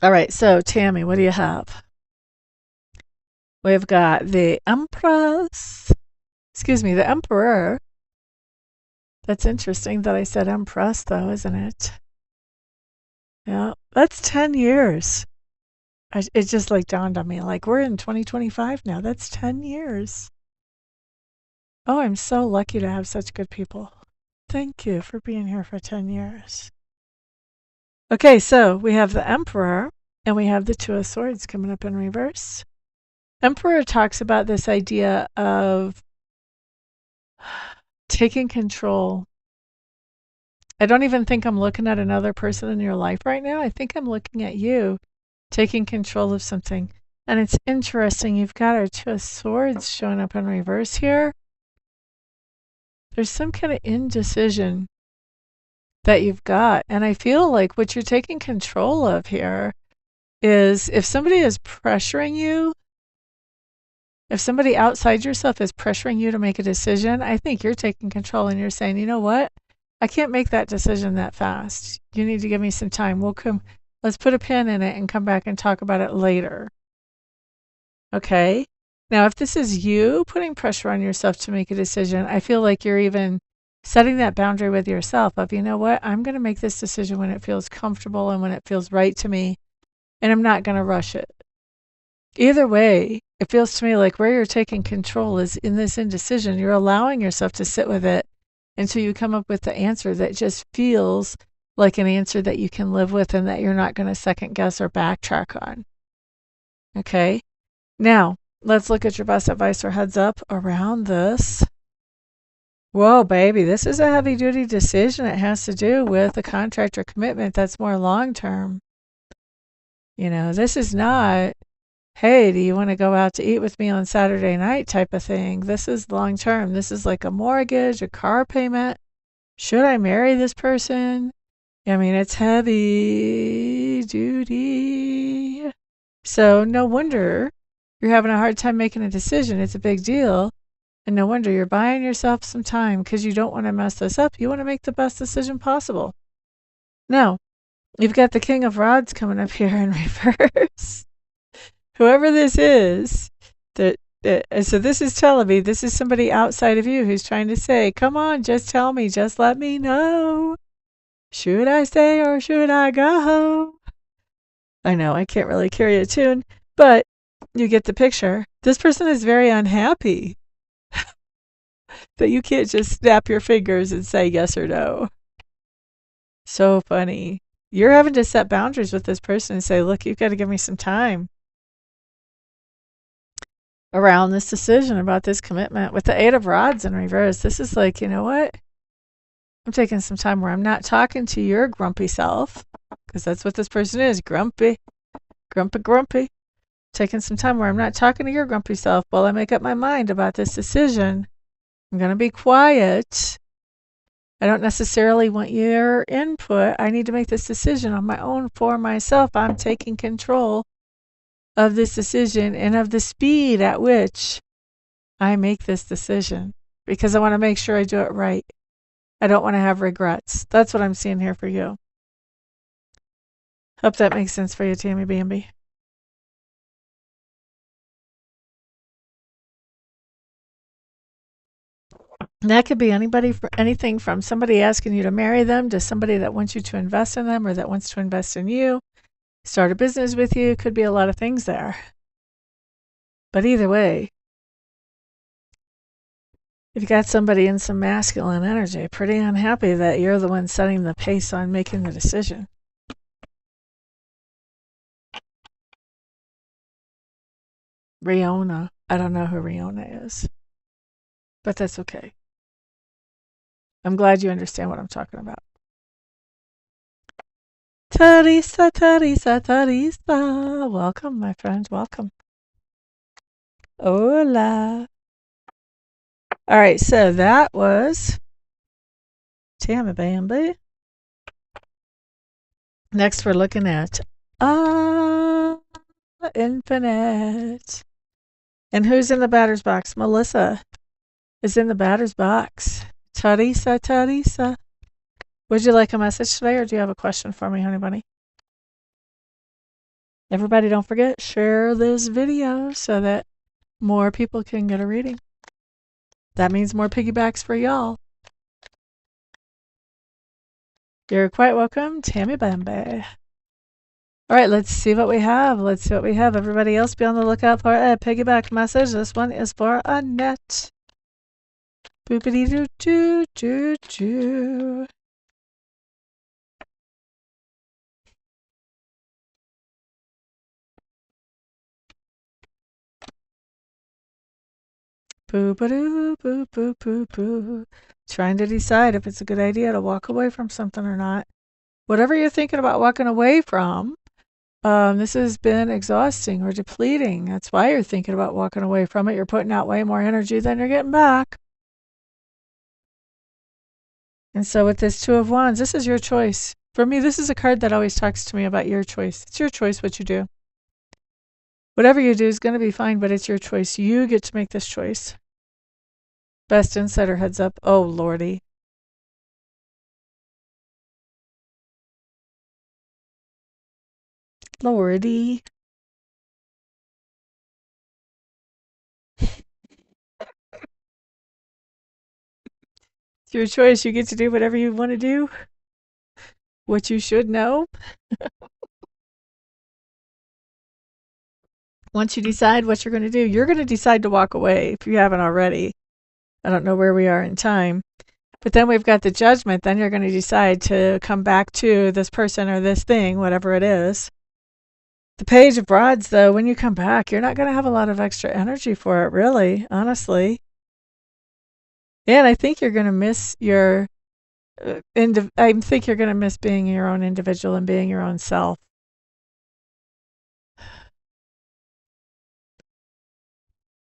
All right, so Tammy, what do you have? We've got the Empress. Excuse me, the Emperor. That's interesting that I said Empress, though, isn't it? Yeah, that's 10 years. It just like dawned on me, like we're in 2025 now. That's 10 years. Oh, I'm so lucky to have such good people. Thank you for being here for 10 years. Okay, so we have the Emperor, and we have the Two of Swords coming up in reverse. Emperor talks about this idea of taking control. I don't even think I'm looking at another person in your life right now. I think I'm looking at you taking control of something. And it's interesting. You've got our Two of Swords showing up in reverse here. There's some kind of indecision that you've got. And I feel like what you're taking control of here is if somebody is pressuring you, if somebody outside yourself is pressuring you to make a decision, I think you're taking control and you're saying, you know what? I can't make that decision that fast. You need to give me some time. Let's put a pin in it and come back and talk about it later. Okay? Now, if this is you putting pressure on yourself to make a decision, I feel like you're even setting that boundary with yourself of, you know what? I'm going to make this decision when it feels comfortable and when it feels right to me, and I'm not going to rush it. Either way, it feels to me like where you're taking control is in this indecision. You're allowing yourself to sit with it until you come up with the answer that just feels like an answer that you can live with and that you're not going to second guess or backtrack on. Okay? Now, let's look at your best advice or heads up around this. Whoa, baby, this is a heavy duty decision. It has to do with a contract or commitment that's more long term. You know, this is not, hey, do you want to go out to eat with me on Saturday night type of thing. This is long term. This is like a mortgage, a car payment. Should I marry this person? I mean, it's heavy duty. So no wonder you're having a hard time making a decision. It's a big deal. And no wonder you're buying yourself some time because you don't want to mess this up. You want to make the best decision possible. Now, you've got the King of Rods coming up here in reverse. Whoever this is, so this is telling me this is somebody outside of you who's trying to say, come on, just tell me, just let me know. Should I stay or should I go? I know I can't really carry a tune, but you get the picture. This person is very unhappy that you can't just snap your fingers and say yes or no. So funny. You're having to set boundaries with this person and say, look, you've got to give me some time around this decision about this commitment. With the Eight of Rods in reverse, this is like, you know what? I'm taking some time where I'm not talking to your grumpy self, because that's what this person is, grumpy. Taking some time where I'm not talking to your grumpy self while I make up my mind about this decision. I'm going to be quiet. I don't necessarily want your input. I need to make this decision on my own for myself. I'm taking control of this decision and of the speed at which I make this decision because I want to make sure I do it right. I don't want to have regrets. That's what I'm seeing here for you. Hope that makes sense for you, Tammy Bambi. And that could be anything from somebody asking you to marry them to somebody that wants you to invest in them or that wants to invest in you, start a business with you. Could be a lot of things there. But either way, you've got somebody in some masculine energy, pretty unhappy that you're the one setting the pace on making the decision. Riona. I don't know who Riona is, but that's okay. I'm glad you understand what I'm talking about. Teresa, Teresa, Teresa. Welcome, my friend. Welcome. Hola. All right, so that was Tammy Bambi. Next, we're looking at Infinite. And who's in the batter's box? Melissa is in the batter's box. Teresa, Teresa. Would you like a message today or do you have a question for me, honey bunny? Everybody, don't forget, share this video so that more people can get a reading. That means more piggybacks for y'all. You're quite welcome, Tammy Bambi. All right, let's see what we have. Everybody else be on the lookout for a piggyback message. This one is for Annette. Boopity doo doo doo doo. Boo ba doo, boo boo boo boo. Trying to decide if it's a good idea to walk away from something or not. Whatever you're thinking about walking away from, this has been exhausting or depleting. That's why you're thinking about walking away from it. You're putting out way more energy than you're getting back. And so with this Two of Wands, this is your choice. For me, this is a card that always talks to me about your choice. It's your choice what you do. Whatever you do is going to be fine, but it's your choice. You get to make this choice. Best insider heads up. Oh, Lordy. Lordy. It's your choice. You get to do whatever you want to do. What you should know. Once you decide what you're going to do, you're going to decide to walk away if you haven't already. I don't know where we are in time. But then we've got the judgment. Then you're going to decide to come back to this person or this thing, whatever it is. The Page of Rods, though, when you come back, you're not going to have a lot of extra energy for it, really, honestly. And I think you're going to miss your... I think you're going to miss being your own individual and being your own self.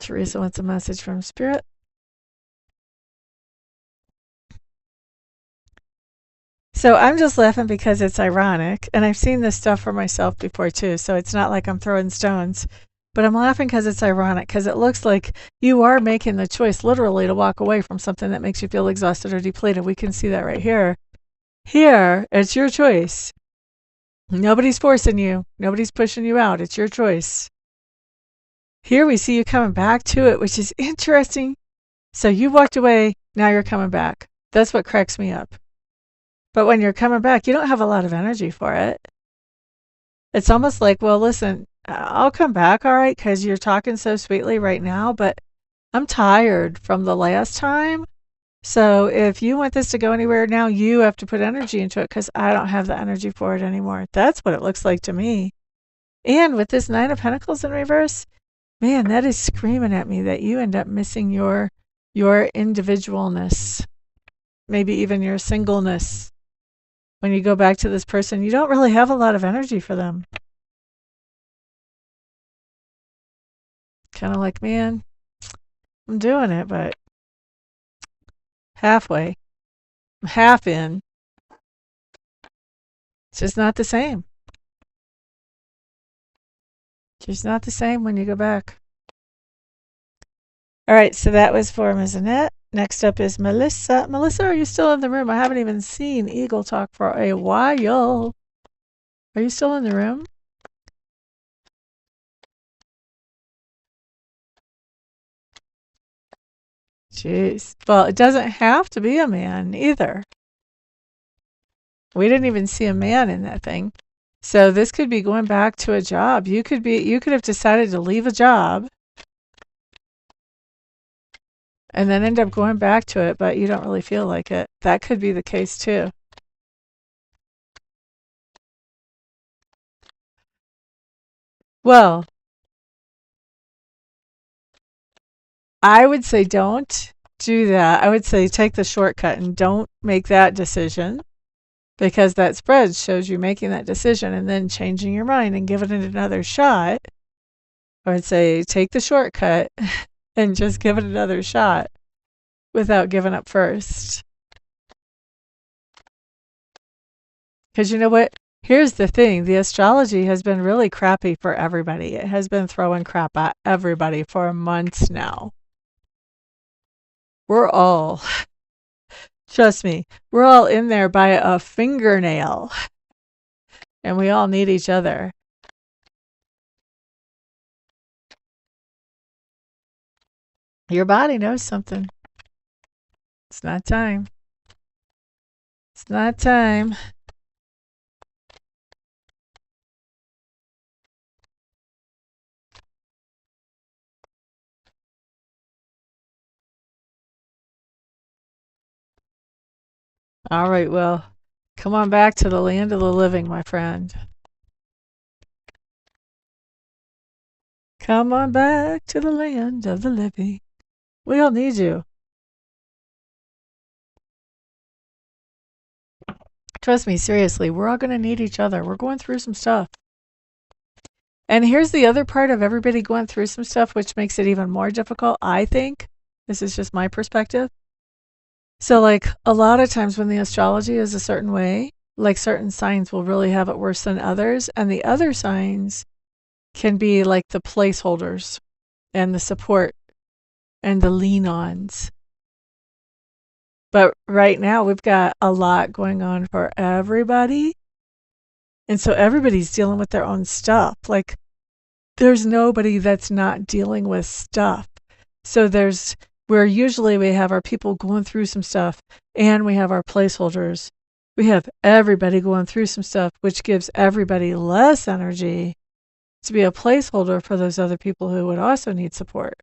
Teresa wants a message from Spirit. So I'm just laughing because it's ironic, and I've seen this stuff for myself before too, so it's not like I'm throwing stones. But I'm laughing because it's ironic, because it looks like you are making the choice literally to walk away from something that makes you feel exhausted or depleted. We can see that right here. Here, it's your choice. Nobody's forcing you. Nobody's pushing you out. It's your choice. Here we see you coming back to it, which is interesting. So you walked away, now you're coming back. That's what cracks me up. But when you're coming back, you don't have a lot of energy for it. It's almost like, well, listen, I'll come back, all right, because you're talking so sweetly right now, but I'm tired from the last time. So if you want this to go anywhere now, you have to put energy into it because I don't have the energy for it anymore. That's what it looks like to me. And with this Nine of Pentacles in reverse, man, that is screaming at me that you end up missing your individualness, maybe even your singleness. When you go back to this person, you don't really have a lot of energy for them. Kind of like, man, I'm doing it, but halfway. I'm half in. It's just not the same. It's just not the same when you go back. All right, so that was for Ms. Annette. Next up is Melissa. Melissa, are you still in the room? I haven't even seen Eagle talk for a while. Are you still in the room? Jeez. Well, it doesn't have to be a man either. We didn't even see a man in that thing. So this could be going back to a job. You could have decided to leave a job and then end up going back to it, but you don't really feel like it. That could be the case too. Well, I would say don't do that. I would say take the shortcut and don't make that decision, because that spread shows you making that decision and then changing your mind and giving it another shot. I would say take the shortcut and just give it another shot without giving up first. Because you know what? Here's the thing. The astrology has been really crappy for everybody. It has been throwing crap at everybody for months now. We're all, trust me, we're all in there by a fingernail. And we all need each other. Your body knows something. It's not time. It's not time. All right, well, come on back to the land of the living, my friend. Come on back to the land of the living. We all need you. Trust me, seriously, we're all going to need each other. We're going through some stuff. And here's the other part of everybody going through some stuff, which makes it even more difficult, I think. This is just my perspective. So, like, a lot of times when the astrology is a certain way, like certain signs will really have it worse than others. And the other signs can be like the placeholders and the support and the lean-ons. But right now we've got a lot going on for everybody. And so everybody's dealing with their own stuff. Like, there's nobody that's not dealing with stuff. So where usually we have our people going through some stuff and we have our placeholders. We have everybody going through some stuff, which gives everybody less energy to be a placeholder for those other people who would also need support.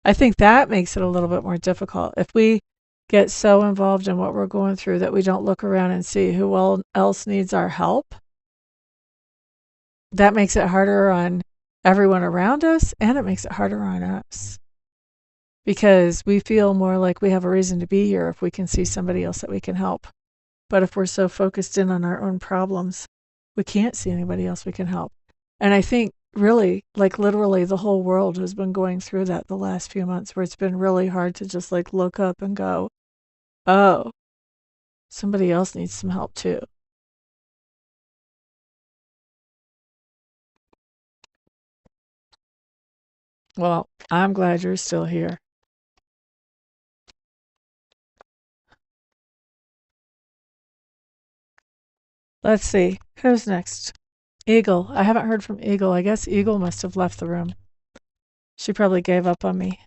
I think that makes it a little bit more difficult. If we get so involved in what we're going through that we don't look around and see who else needs our help, that makes it harder on everyone around us, and it makes it harder on us. Because we feel more like we have a reason to be here if we can see somebody else that we can help. But if we're so focused in on our own problems, we can't see anybody else we can help. And I think really, like literally the whole world has been going through that the last few months, where it's been really hard to just like look up and go, oh, somebody else needs some help too. Well, I'm glad you're still here. Let's see. Who's next? Eagle. I haven't heard from Eagle. I guess Eagle must have left the room. She probably gave up on me.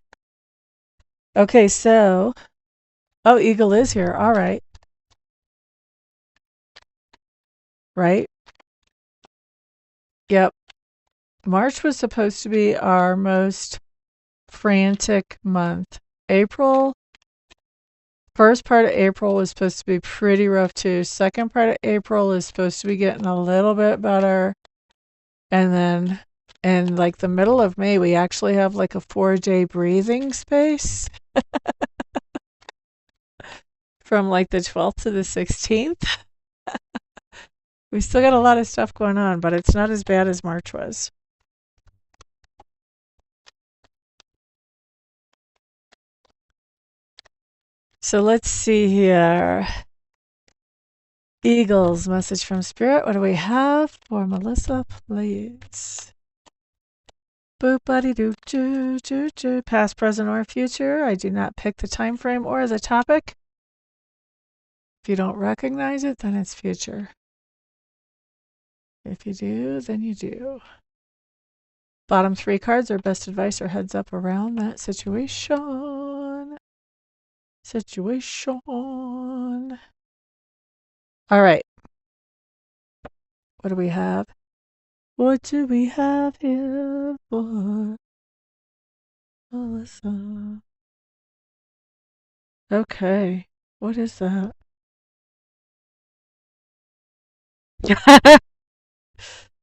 Okay, so... Oh, Eagle is here. All right. Right? Yep. March was supposed to be our most frantic month. April... First part of April was supposed to be pretty rough too. Second part of April is supposed to be getting a little bit better. And then in like the middle of May, we actually have like a 4-day breathing space from like the 12th to the 16th. We still got a lot of stuff going on, but it's not as bad as March was. So let's see here. Eagles, message from Spirit. What do we have for Melissa, please? Boop, buddy, doo, doo, doo, doo. Past, present, or future. I do not pick the time frame or the topic. If you don't recognize it, then it's future. If you do, then you do. Bottom 3 cards are best advice or heads up around that situation. All right. What do we have? What do we have here for Melissa? Okay. What is that?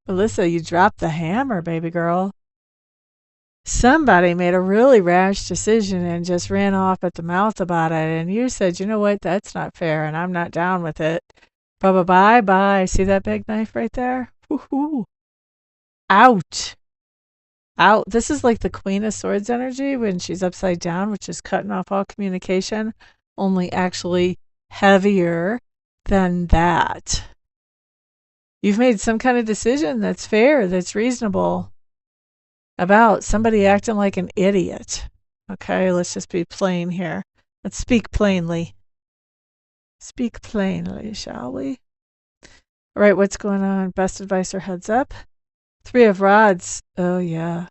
Melissa, you dropped the hammer, baby girl. Somebody made a really rash decision and just ran off at the mouth about it. And you said, you know what? That's not fair. And I'm not down with it. Bye-bye. See that big knife right there? Woohoo. Out. This is like the Queen of Swords energy when she's upside down, which is cutting off all communication, only actually heavier than that. You've made some kind of decision that's fair, that's reasonable, about somebody acting like an idiot. Okay, let's just be plain here. Let's speak plainly. Speak plainly, shall we? All right, what's going on? Best advice or heads up? 3 of Rods. Oh, yeah.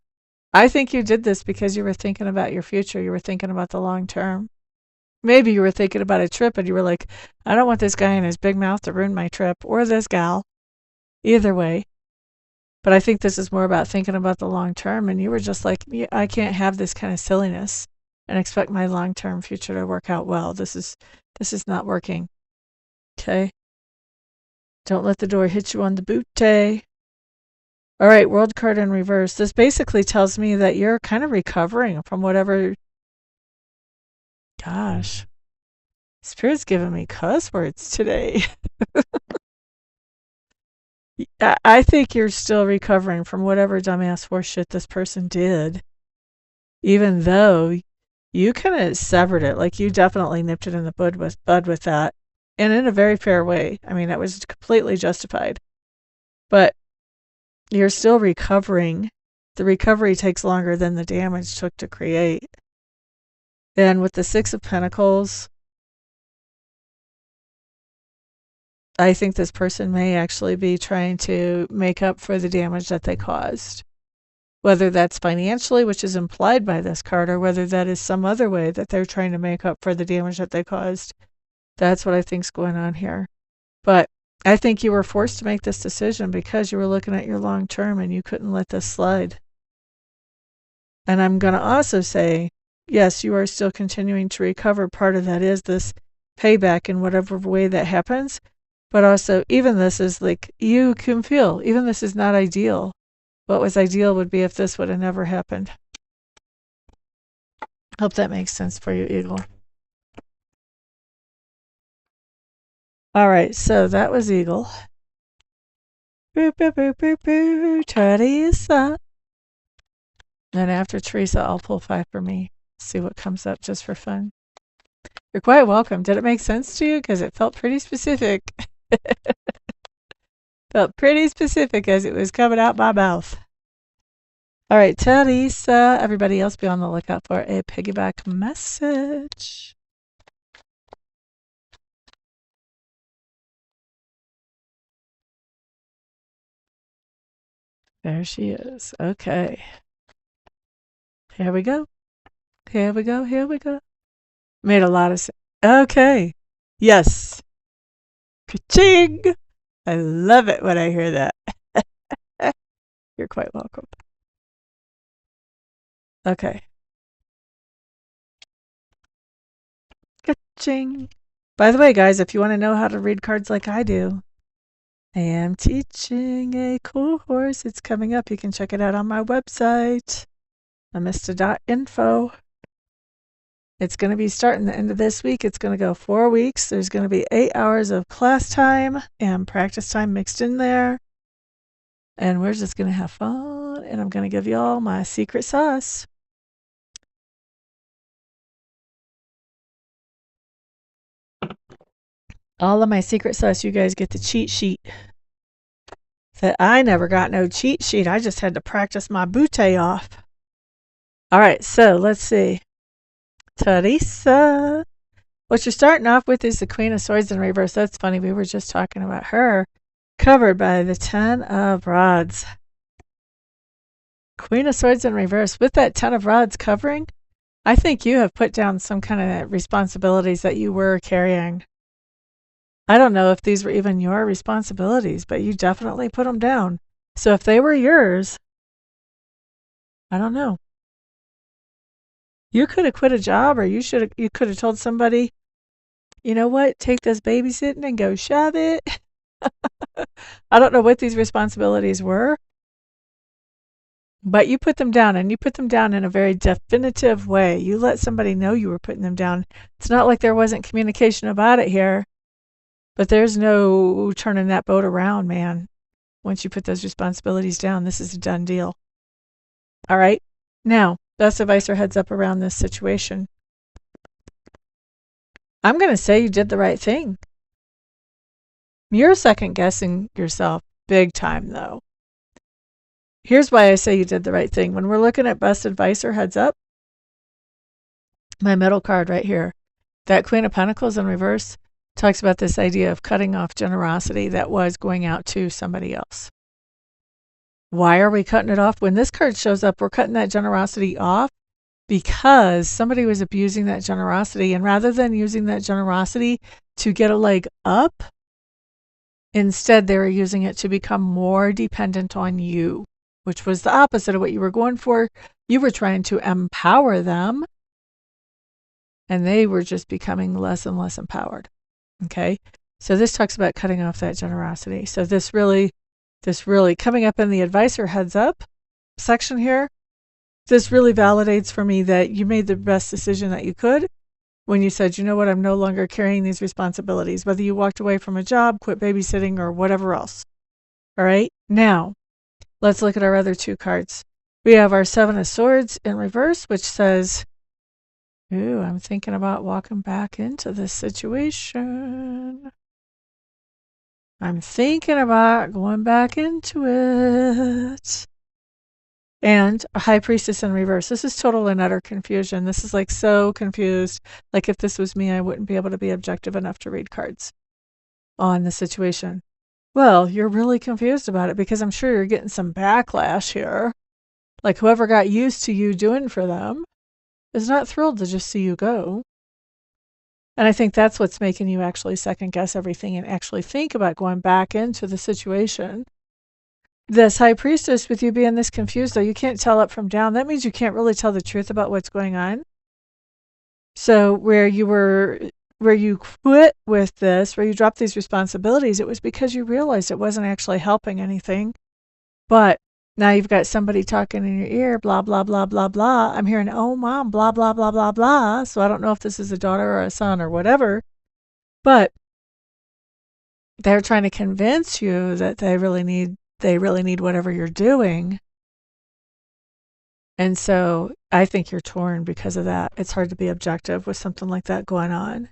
I think you did this because you were thinking about your future. You were thinking about the long term. Maybe you were thinking about a trip and you were like, I don't want this guy and his big mouth to ruin my trip, or this gal. Either way. But I think this is more about thinking about the long term, and you were just like, I can't have this kind of silliness and expect my long-term future to work out well. This is not working. Okay? Don't let the door hit you on the booty. All right, World card in reverse. This basically tells me that you're kind of recovering from whatever gosh. Spirit's giving me cuss words today. I think you're still recovering from whatever dumbass horse shit this person did, even though you kind of severed it. Like, you definitely nipped it in the bud with that, and in a very fair way. I mean, that was completely justified. But you're still recovering. The recovery takes longer than the damage took to create. And with the Six of Pentacles, I think this person may actually be trying to make up for the damage that they caused. Whether that's financially, which is implied by this card, or whether that is some other way that they're trying to make up for the damage that they caused. That's what I think's going on here. But I think you were forced to make this decision because you were looking at your long term and you couldn't let this slide. And I'm going to also say, yes, you are still continuing to recover. Part of that is this payback in whatever way that happens. But also, even this is like, you can feel, even this is not ideal. What was ideal would be if this would have never happened. Hope that makes sense for you, Eagle. All right, so that was Eagle. Boo, boo, boo, boo, boo, Teresa. And after Teresa, I'll pull 5 for me. See what comes up just for fun. You're quite welcome. Did it make sense to you? Because it felt pretty specific. Felt pretty specific as it was coming out my mouth. All right, Teresa. Everybody else be on the lookout for a piggyback message. There she is. Okay. Here we go. Here we go. Here we go. Made a lot of sense. Okay. Yes. Ka-ching! I love it when I hear that. You're quite welcome. Okay. Ka-ching! By the way, guys, if you want to know how to read cards like I do, I am teaching a course. It's coming up. You can check it out on my website, amista.info. It's going to be starting the end of this week. It's going to go 4 weeks. There's going to be 8 hours of class time and practice time mixed in there. And we're just going to have fun. And I'm going to give you all my secret sauce. All of my secret sauce, you guys get the cheat sheet. That I never got no cheat sheet. I just had to practice my bootay off. All right, so let's see. Teresa. What you're starting off with is the Queen of Swords in reverse. That's funny. We were just talking about her. Covered by the 10 of Rods. Queen of Swords in reverse. With that 10 of Rods covering, I think you have put down some kind of responsibilities that you were carrying. I don't know if these were even your responsibilities, but you definitely put them down. So if they were yours, I don't know. You could have quit a job, or you could have told somebody, you know what, take this babysitting and go shove it. I don't know what these responsibilities were, but you put them down, and you put them down in a very definitive way. You let somebody know you were putting them down. It's not like there wasn't communication about it here, but there's no turning that boat around, man. Once you put those responsibilities down, this is a done deal. All right? Now, best advice or heads up around this situation. I'm going to say you did the right thing. You're second guessing yourself big time, though. Here's why I say you did the right thing. When we're looking at best advice or heads up, my middle card right here, that Queen of Pentacles in reverse, talks about this idea of cutting off generosity that was going out to somebody else. Why are we cutting it off? When this card shows up, we're cutting that generosity off because somebody was abusing that generosity, and rather than using that generosity to get a leg up, instead they were using it to become more dependent on you, which was the opposite of what you were going for. You were trying to empower them, and they were just becoming less and less empowered. Okay, so this talks about cutting off that generosity. So this really coming up in the advice or heads up section here, this really validates for me that you made the best decision that you could. when you said, you know what, I'm no longer carrying these responsibilities, whether you walked away from a job, quit babysitting, or whatever else. All right? Now, let's look at our other two cards. We have our Seven of Swords in reverse, which says, ooh, I'm thinking about walking back into this situation. I'm thinking about going back into it. And a High Priestess in reverse. This is total and utter confusion. This is like so confused. Like if this was me, I wouldn't be able to be objective enough to read cards on the situation. Well, you're really confused about it because I'm sure you're getting some backlash here. Like whoever got used to you doing for them is not thrilled to just see you go. And I think that's what's making you actually second guess everything and actually think about going back into the situation. This High Priestess, with you being this confused, though, you can't tell up from down. That means you can't really tell the truth about what's going on. So where you quit with this, where you dropped these responsibilities, it was because you realized it wasn't actually helping anything. But now you've got somebody talking in your ear, blah, blah, blah, blah, blah. I'm hearing, oh, mom, blah, blah, blah, blah, blah. So I don't know if this is a daughter or a son or whatever. But they're trying to convince you that they really need whatever you're doing. And so I think you're torn because of that. It's hard to be objective with something like that going on.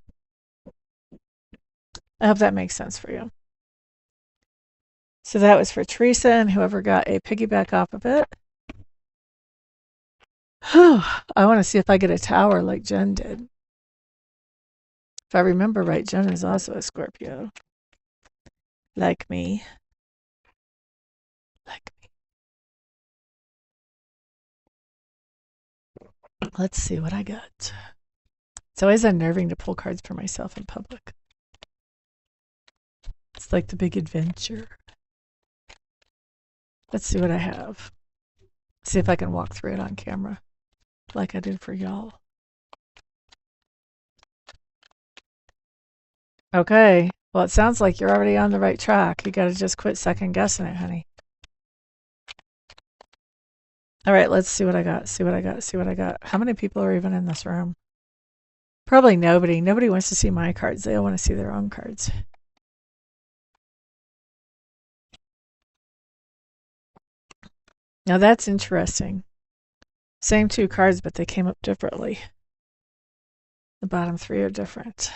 I hope that makes sense for you. So that was for Teresa and whoever got a piggyback off of it. I want to see if I get a tower like Jen did. If I remember right, Jen is also a Scorpio. Like me. Let's see what I got. It's always unnerving to pull cards for myself in public. It's like the big adventure. Let's see what I have. See if I can walk through it on camera like I did for y'all. Okay. Well, it sounds like you're already on the right track. You got to just quit second guessing it, honey. All right, let's see what I got. See what I got. See what I got. How many people are even in this room? Probably nobody. Nobody wants to see my cards. They all want to see their own cards. Now that's interesting. Same two cards, but they came up differently. The bottom three are different.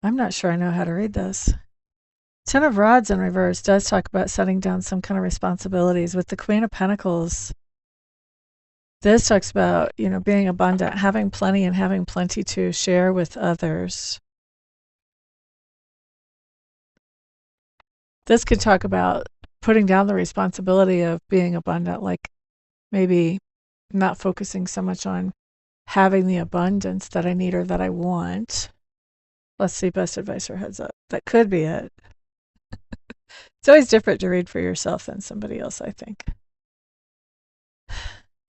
I'm not sure I know how to read this. Ten of Rods in reverse does talk about setting down some kind of responsibilities. With the Queen of Pentacles, this talks about, being abundant, having plenty and having plenty to share with others. This could talk about putting down the responsibility of being abundant, like maybe not focusing so much on having the abundance that I need or that I want. Let's see, best advice or heads up. That could be it. It's always different to read for yourself than somebody else, I think.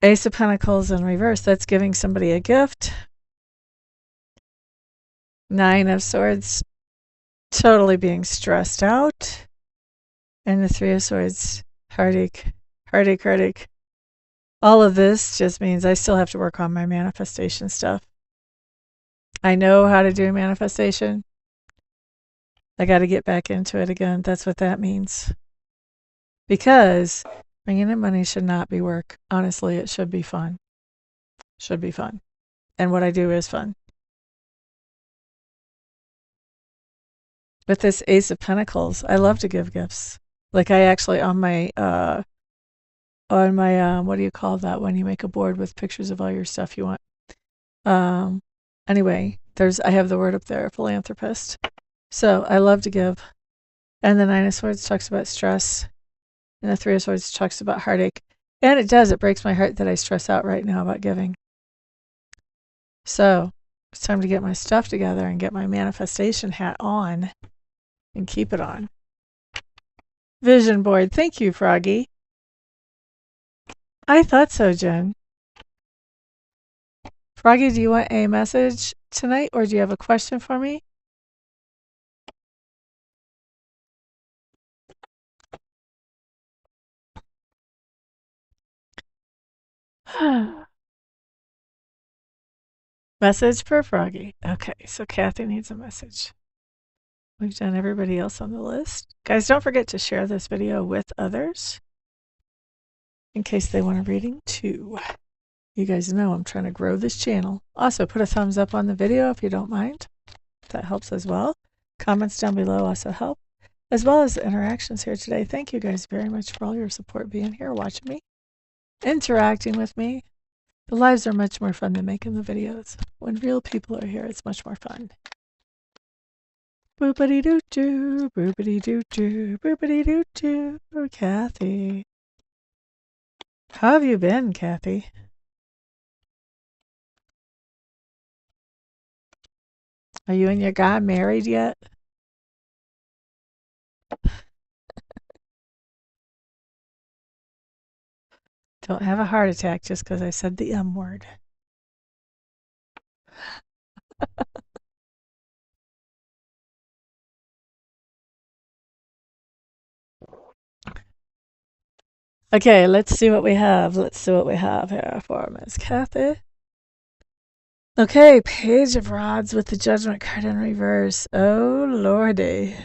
Ace of Pentacles in reverse, that's giving somebody a gift. Nine of Swords, totally being stressed out. And the Three of Swords, heartache, heartache, heartache. All of this just means I still have to work on my manifestation stuff. I know how to do manifestation. I got to get back into it again. That's what that means. Because bringing in money should not be work. Honestly, it should be fun. Should be fun. And what I do is fun. With this Ace of Pentacles, I love to give gifts. Like I actually on my what do you call that when you make a board with pictures of all your stuff you want? Anyway, I have the word up there, philanthropist. So I love to give. And the Nine of Swords talks about stress. And the Three of Swords talks about heartache. And it breaks my heart that I stress out right now about giving. So it's time to get my stuff together and get my manifestation hat on and keep it on. Vision board. Thank you, Froggy. I thought so, Jen. Froggy, do you want a message tonight or do you have a question for me? Message for Froggy. Okay, so Kathy needs a message. We've done everybody else on the list. Guys, don't forget to share this video with others in case they want a reading too. You guys know I'm trying to grow this channel. Also, put a thumbs up on the video if you don't mind. That helps as well. Comments down below also help, as well as the interactions here today. Thank you guys very much for all your support being here, watching me, interacting with me. The lives are much more fun than making the videos. When real people are here, it's much more fun. Boopity doo doo, boopity doo doo, boopity doo doo. Kathy. How have you been, Kathy? Are you and your guy married yet? Don't have a heart attack just because I said the M word. Okay, let's see what we have. Let's see what we have here for Miss Kathy. Okay, Page of Rods with the Judgment card in reverse. Oh, lordy.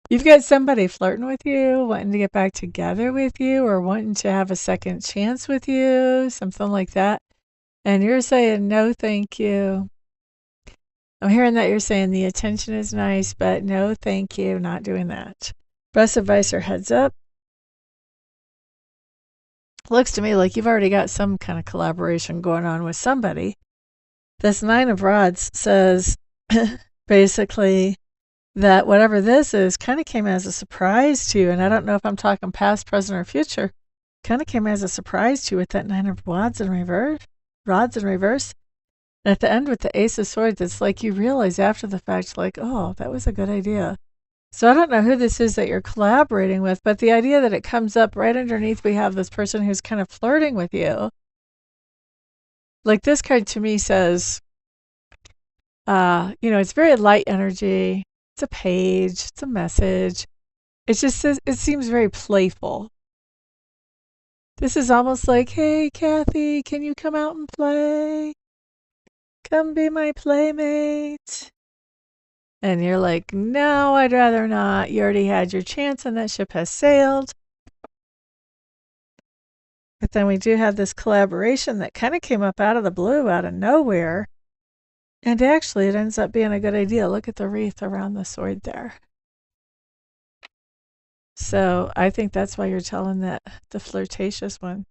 You've got somebody flirting with you, wanting to get back together with you, or wanting to have a second chance with you, something like that. And you're saying, no, thank you. I'm hearing that you're saying the attention is nice, but no, thank you, not doing that. Best advice or heads up. Looks to me like you've already got some kind of collaboration going on with somebody. This Nine of Rods says basically that whatever this is kind of came as a surprise to you. And I don't know if I'm talking past, present, or future. Kind of came as a surprise to you with that Nine of Rods in reverse. And at the end with the Ace of Swords, it's like you realize after the fact, like, oh, that was a good idea. So I don't know who this is that you're collaborating with, but the idea that it comes up right underneath, we have this person who's kind of flirting with you. Like this card to me says, it's very light energy. It's a page. It's a message. It just says, it seems very playful. This is almost like, hey, Kathy, can you come out and play? Come be my playmate. And you're like, no, I'd rather not. You already had your chance and that ship has sailed. But then we do have this collaboration that kind of came up out of the blue, out of nowhere. And actually, it ends up being a good idea. Look at the wreath around the sword there. So I think that's why you're telling that the flirtatious one.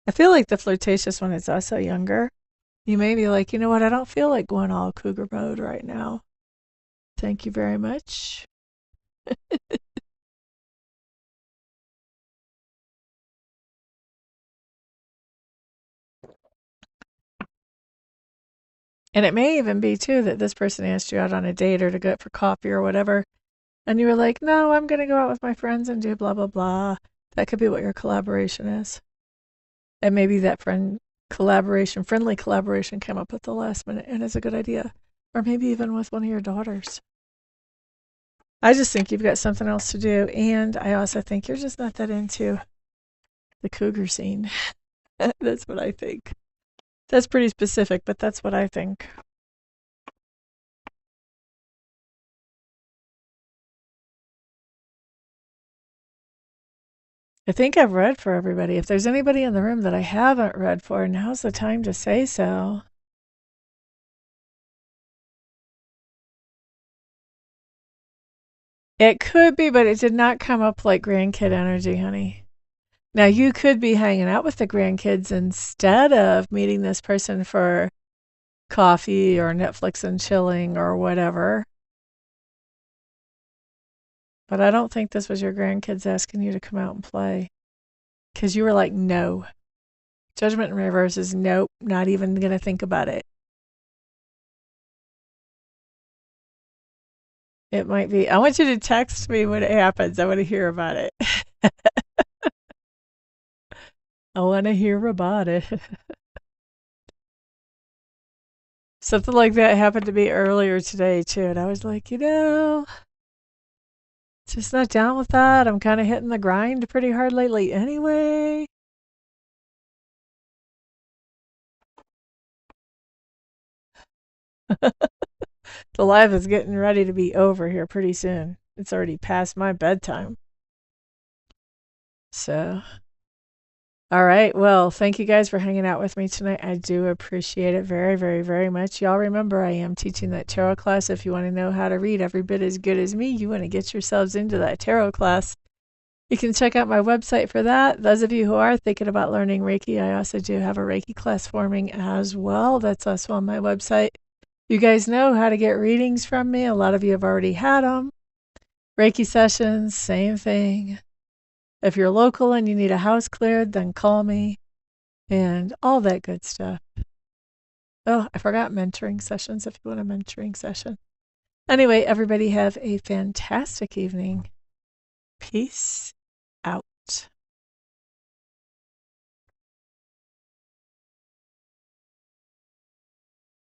I feel like the flirtatious one is also younger. You may be like, you know what? I don't feel like going all cougar mode right now. Thank you very much. And it may even be, too, that this person asked you out on a date or to go out for coffee or whatever. And you were like, no, I'm going to go out with my friends and do blah, blah, blah. That could be what your collaboration is. And maybe that friendly collaboration came up at the last minute and is a good idea. Or maybe even with one of your daughters. I just think you've got something else to do. And I also think you're just not that into the cougar scene. That's what I think. That's pretty specific, but that's what I think. I think I've read for everybody. If there's anybody in the room that I haven't read for, now's the time to say so. It could be, but it did not come up like grandkid energy, honey. Now, you could be hanging out with the grandkids instead of meeting this person for coffee or Netflix and chilling or whatever. But I don't think this was your grandkids asking you to come out and play. Because you were like, no. Judgment in reverse is nope, not even going to think about it. It might be. I want you to text me when it happens. I want to hear about it. I want to hear about it. Something like that happened to me earlier today, too. And I was like, just not down with that. I'm kind of hitting the grind pretty hard lately anyway. The live is getting ready to be over here pretty soon. It's already past my bedtime. So, all right. Well, thank you guys for hanging out with me tonight. I do appreciate it very, very, very much. Y'all remember, I am teaching that tarot class. If you want to know how to read every bit as good as me, you want to get yourselves into that tarot class. You can check out my website for that. Those of you who are thinking about learning Reiki, I also do have a Reiki class forming as well. That's also on my website. You guys know how to get readings from me. A lot of you have already had them. Reiki sessions, same thing. If you're local and you need a house cleared, then call me and all that good stuff. Oh, I forgot mentoring sessions if you want a mentoring session. Anyway, everybody have a fantastic evening. Peace out.